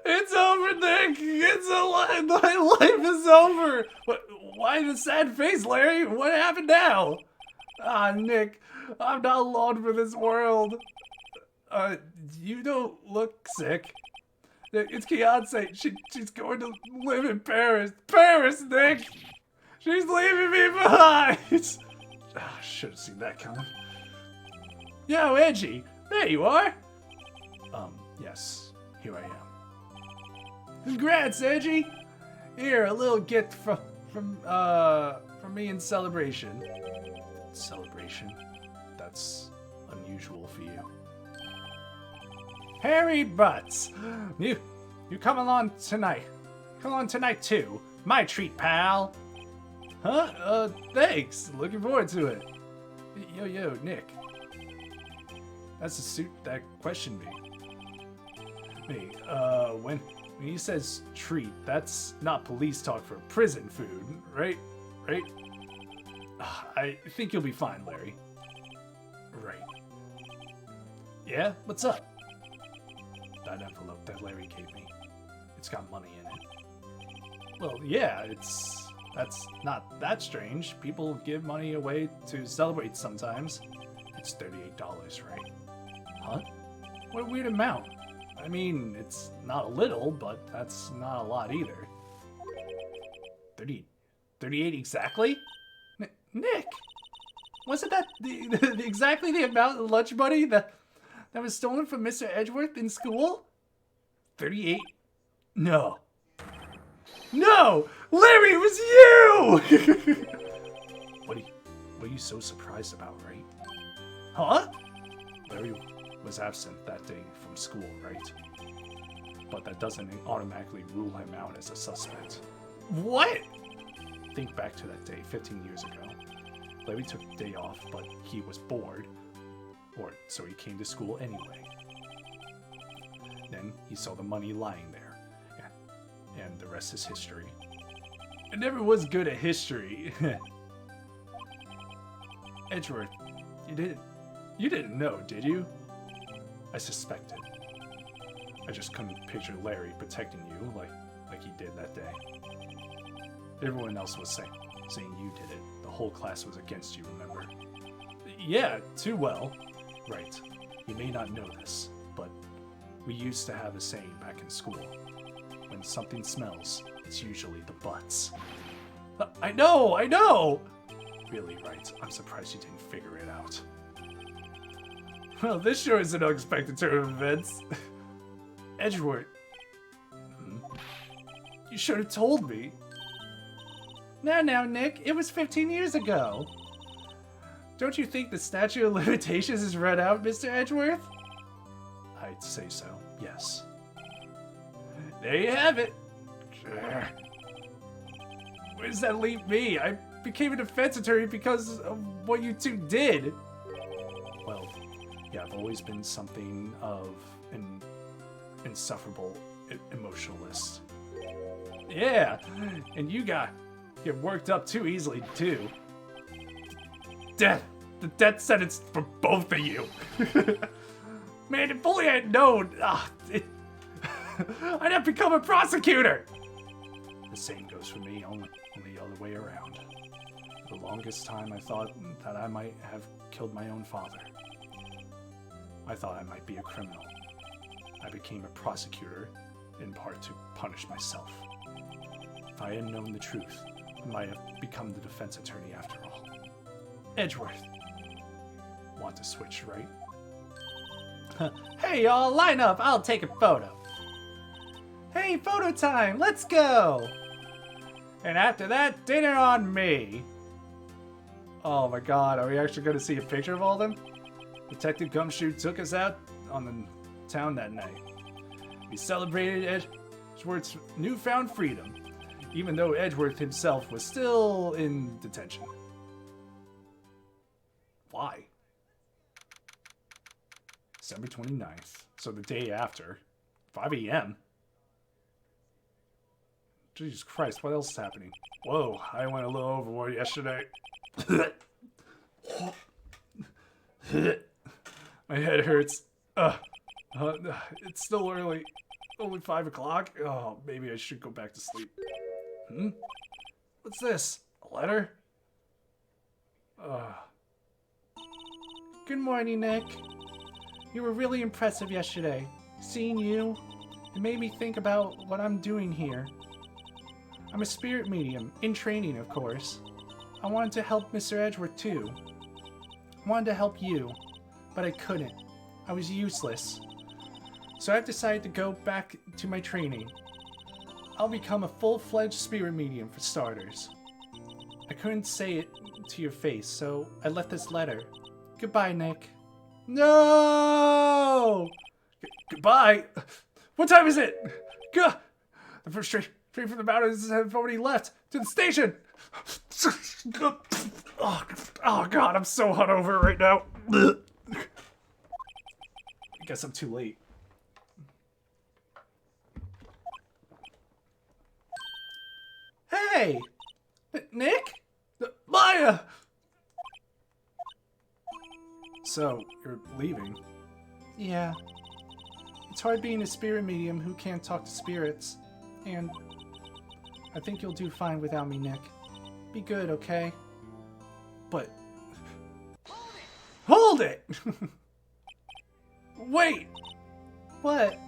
It's over, Nick! My life is over! Why the sad face, Larry? What happened now? Ah, Nick, I'm not long for this world. You don't look sick. It's Beyonce. She's going to live in Paris. Paris, Nick! She's leaving me behind! Should have seen that coming. Yo, Edgy, there you are! Yes, here I am. Congrats, Edgy! Here, a little gift from me in celebration. Celebration? That's unusual for you. Harry Butts! You come along tonight. Come on tonight, too. My treat, pal! Huh? Thanks. Looking forward to it. Yo, Nick. That's the suit that questioned me. Hey, when he says treat, that's not police talk for prison food, right? Right? I think you'll be fine, Larry. Right. Yeah? What's up? That envelope that Larry gave me. It's got money in it. Well, yeah, that's not that strange. People give money away to celebrate sometimes. It's $38, right? Huh? What a weird amount. I mean, it's not a little, but that's not a lot either. 38 exactly? Nick! Wasn't that exactly the amount of lunch money that was stolen from Mr. Edgeworth in school? 38? No. No! Larry, it was you! What are you so surprised about, right? Huh? Larry was absent that day from school, right? But that doesn't automatically rule him out as a suspect. What? Think back to that day 15 years ago. Larry took the day off, but he was bored, or so he came to school anyway. Then he saw the money lying there, and the rest is history. I never was good at history. Edgeworth, you didn't know, did you? I suspected. I just couldn't picture Larry protecting you like he did that day. Everyone else was saying you did it. The whole class was against you, remember? Yeah, too well. Right. You may not know this, but we used to have a saying back in school. When something smells, it's usually the butts. I know! Really, right. I'm surprised you didn't figure it out. Well, this sure is an unexpected turn of events. Edgeworth. You should have told me. Now, Nick, it was 15 years ago. Don't you think the statute of limitations is run out, Mr. Edgeworth? I'd say so, yes. There you have it. Where does that leave me? I became a defense attorney because of what you two did. Well, yeah, I've always been something of an insufferable emotionalist. Yeah, and you get worked up too easily, too. Death! The death sentence for both of you! Man, if only I had known, I'd have become a prosecutor! The same goes for me, only the other way around. For the longest time, I thought that I might have killed my own father. I thought I might be a criminal. I became a prosecutor, in part to punish myself. If I had known the truth, I might have become the defense attorney after all. Edgeworth. Want to switch, right? Hey, y'all, line up. I'll take a photo. Hey, photo time. Let's go. And after that, dinner on me. Oh my god, are we actually going to see a picture of all of them? Detective Gumshoe took us out on the town that night. We celebrated Edgeworth's newfound freedom, even though Edgeworth himself was still in detention. Why? December 29th, so the day after. 5 a.m.? Jesus Christ, what else is happening? Whoa, I went a little overboard yesterday. My head hurts. It's still early. Only 5 o'clock? Oh, maybe I should go back to sleep. What's this? A letter? Good morning, Nick. You were really impressive yesterday. Seeing you, it made me think about what I'm doing here. I'm a spirit medium, in training, of course. I wanted to help Mr. Edgeworth, too. I wanted to help you, but I couldn't. I was useless. So I've decided to go back to my training. I'll become a full-fledged spirit medium, for starters. I couldn't say it to your face, so I left this letter. Goodbye, Nick. No! Goodbye? What time is it? Gah! The first train from the mountains have already left. To the station! Oh god, I'm so hungover right now. I guess I'm too late. Hey! Nick? Maya! So, you're leaving? Yeah. It's hard being a spirit medium who can't talk to spirits. And I think you'll do fine without me, Nick. Be good, okay? But... Hold it! Wait! What?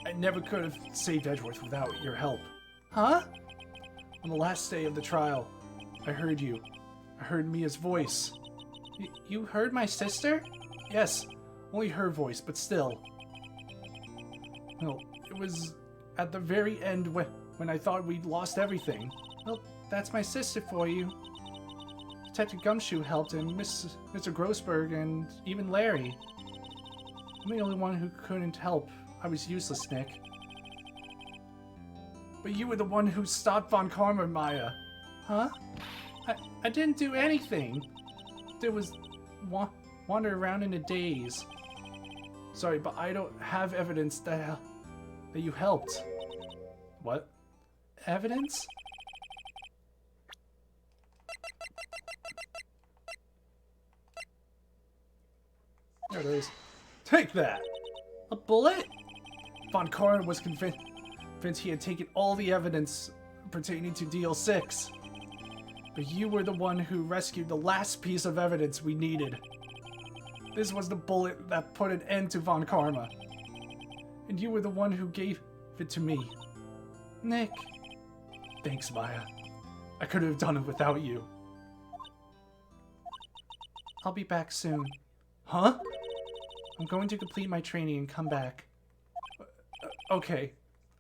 I never could have saved Edgeworth without your help. Huh? On the last day of the trial, I heard you. I heard Mia's voice. You heard my sister? Yes, only her voice, but still. No, it was at the very end when I thought we'd lost everything. Well, that's my sister for you. Detective Gumshoe helped, and Mr. Grossberg, and even Larry. I'm the only one who couldn't help. I was useless, Nick. But you were the one who stopped Von Karma, Maya. Huh? I didn't do anything. There was wander around in a daze. Sorry, but I don't have evidence that you helped. What? Evidence? There it is. Take that! A bullet? Von Karma was convinced he had taken all the evidence pertaining to DL6. But you were the one who rescued the last piece of evidence we needed. This was the bullet that put an end to Von Karma. And you were the one who gave it to me. Nick. Thanks, Maya. I couldn't have done it without you. I'll be back soon. Huh? I'm going to complete my training and come back. Okay.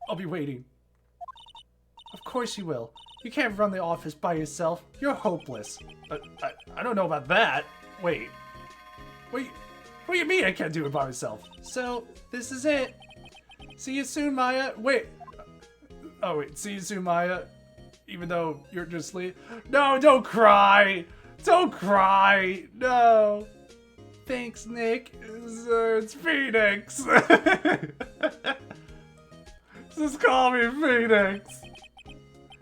I'll be waiting. Of course you will. You can't run the office by yourself. You're hopeless. I don't know about that. Wait. What do you mean I can't do it by myself? So, this is it. See you soon, Maya. Wait. Oh, wait. See you soon, Maya. Even though you're just leaving. No, don't cry. Don't cry. No. Thanks, Nick. It's Phoenix. Just call me Phoenix.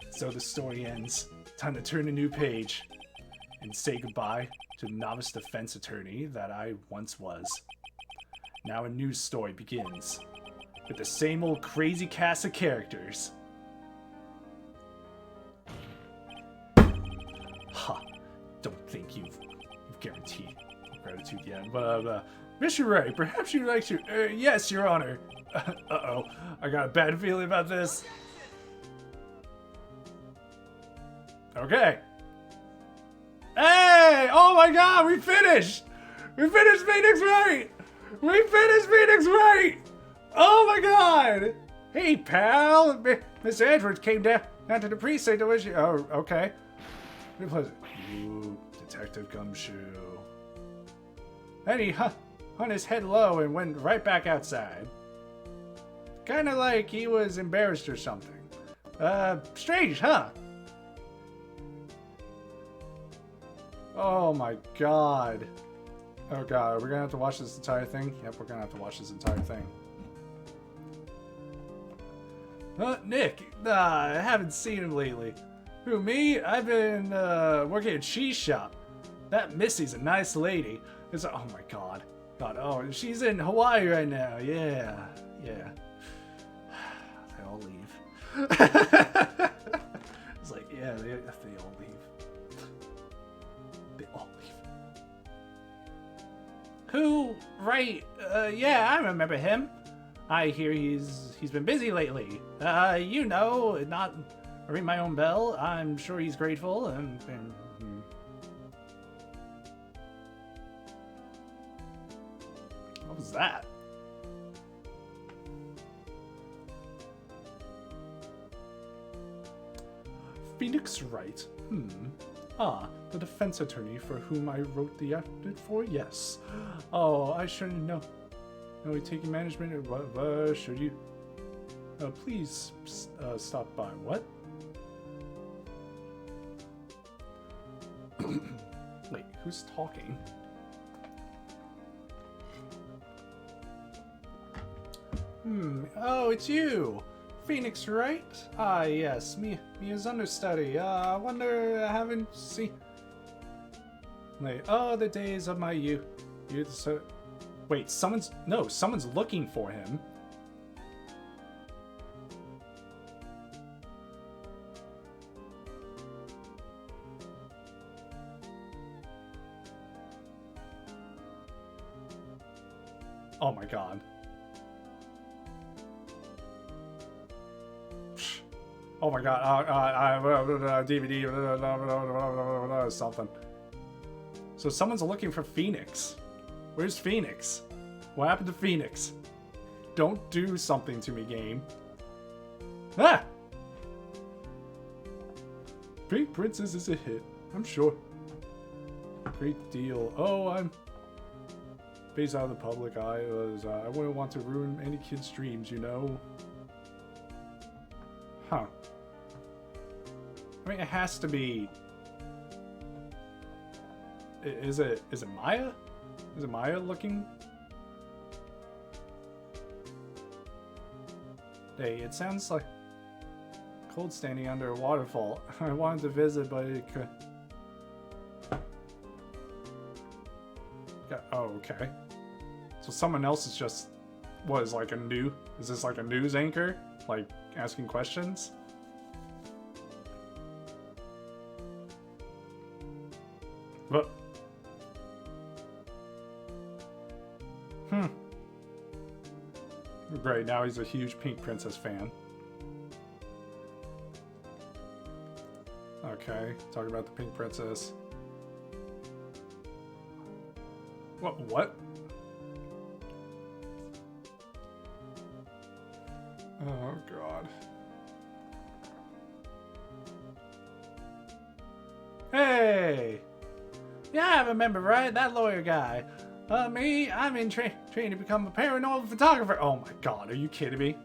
So the story ends. Time to turn a new page and say goodbye to the novice defense attorney that I once was. Now a new story begins with the same old crazy cast of characters. Ha! Don't think you've guaranteed gratitude yet, but Mr. Wright, perhaps you'd like to... yes, Your Honor. Uh-oh, I got a bad feeling about this. Okay. Hey! Oh my god, we finished! We finished Phoenix Wright! We finished Phoenix Wright! Oh my god! Hey, pal! Mr. Edgeworth came down to the precinct to wish you... Oh, okay. Ooh, Detective Gumshoe. And he hung his head low and went right back outside. Kinda like he was embarrassed or something. Strange, huh? Oh my god. Oh god, we're gonna have to watch this entire thing? Yep, we're gonna have to watch this entire thing. Nick, I haven't seen him lately. Who, me? I've been, working at Cheese Shop. That Missy's a nice lady. Oh my god. God, oh, she's in Hawaii right now. Yeah, yeah. They all leave. It's like, yeah, they all leave. They all leave. Who? Right. Yeah, I remember him. I hear he's been busy lately. You know, not ring my own bell. I'm sure he's grateful and what was that? Phoenix Wright. Ah, the defense attorney for whom I wrote the affidavit for? Yes. Oh, I shouldn't know. No, we taking management. What should you? Please stop by. What? Wait, who's talking? Oh, it's you! Phoenix Wright? Ah, yes, Mia's understudy. I wonder, I haven't seen... Wait, oh, the days of my youth. So... Wait, someone's looking for him. Oh my god. Oh my god. DVD. Something. So someone's looking for Phoenix. Where's Phoenix? What happened to Phoenix? Don't do something to me, game. Ah! Pink Princess is a hit. I'm sure. Great deal. Oh, I'm... Based out of the public eye. I wouldn't want to ruin any kid's dreams, you know? Huh. I mean, it has to be... Is it Maya? Is it Maya looking? Hey, it sounds like cold standing under a waterfall. I wanted to visit, but it could... Oh, okay. So someone else is just... What, is like a new... Is this like a news anchor? Like, asking questions? What? Great, now he's a huge Pink Princess fan. Okay, talk about the Pink Princess. What? Oh, God. Hey! Yeah, I remember, right? That lawyer guy. Me, I'm in training to become a paranormal photographer. Oh my god, are you kidding me?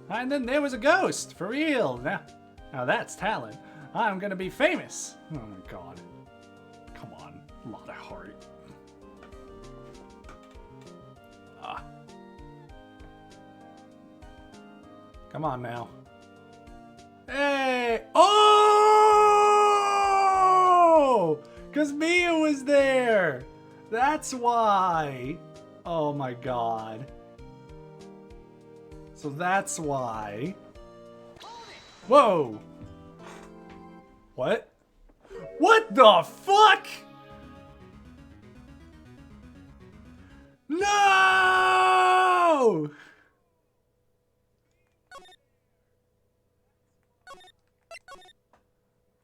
And then there was a ghost, for real. Now that's talent. I'm gonna be famous. Oh my god. Come on, a lot of heart. Come on now. Hey! Oh! Because Mia was there! That's why! Oh my god. So that's why. Whoa! What? What the fuck? No!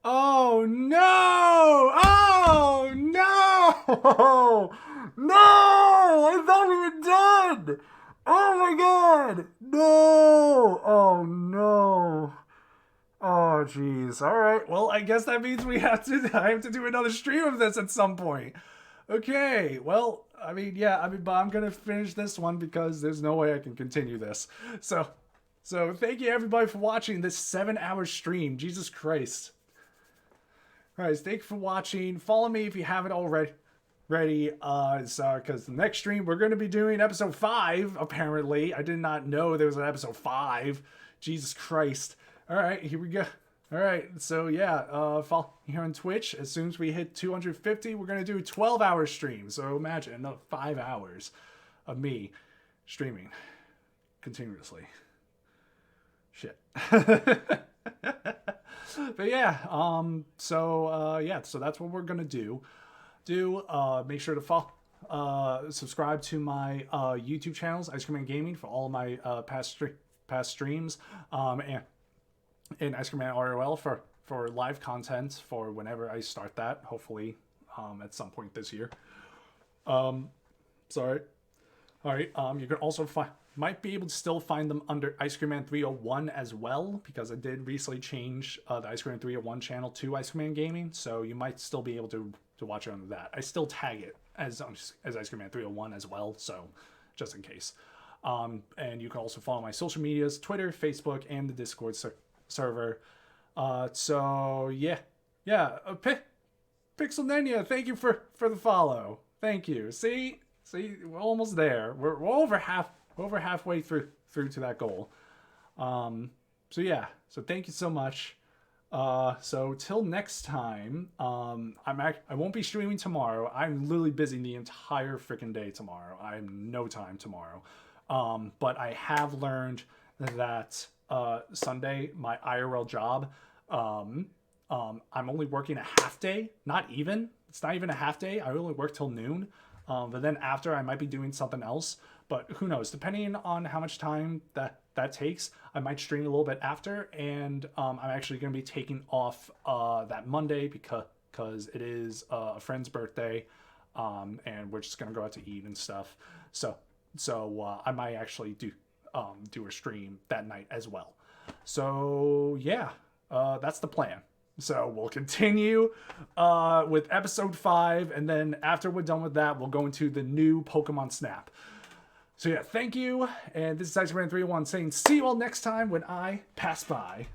Oh no! Oh no! No! I thought we were done! Oh my god! No! Oh no! Oh jeez. Alright, well I guess that means I have to do another stream of this at some point. Okay, well, but I'm gonna finish this one because there's no way I can continue this. So thank you everybody for watching this 7-hour stream. Jesus Christ. Guys, thank you for watching. Follow me if you haven't already. Because the next stream we're going to be doing episode 5. Apparently, I did not know there was an episode 5. Jesus Christ! All right, here we go. All right, so yeah, follow here on Twitch. As soon as we hit 250, we're going to do a 12-hour stream. So imagine another 5 hours of me streaming continuously. Shit. But yeah, so that's what we're gonna do. Make sure to follow, subscribe to my YouTube channels, Ice Cream Man Gaming, for all my past streams, and Ice Cream Man ROL for live content for whenever I start that. Hopefully, at some point this year. Sorry. All right. You can also might be able to still find them under Ice Cream Man 301 as well, because I did recently change the Ice Cream Man 301 channel to Ice Cream Man Gaming, so you might still be able to watch it under that. I still tag it as Ice Cream Man 301 as well, so just in case. And you can also follow my social medias, Twitter, Facebook, and the Discord server. So yeah. Pixelnenia, thank you for the follow. Thank you. See, we're almost there. We're over over halfway through to that goal. So yeah, so thank you so much. So till next time, I won't be streaming tomorrow. I'm literally busy the entire freaking day tomorrow. I have no time tomorrow. But I have learned that Sunday, my IRL job, I'm only working a half day. Not even. It's not even a half day. I only work till noon. But then after, I might be doing something else. But who knows? Depending on how much time that takes, I might stream a little bit after. And I'm actually going to be taking off that Monday because it is a friend's birthday. And we're just going to go out to eat and stuff. So I might actually do a stream that night as well. So yeah, that's the plan. So we'll continue with episode 5, and then after we're done with that, we'll go into the new Pokemon Snap. So yeah, thank you, and this is X-Man 301 saying see you all next time when I pass by.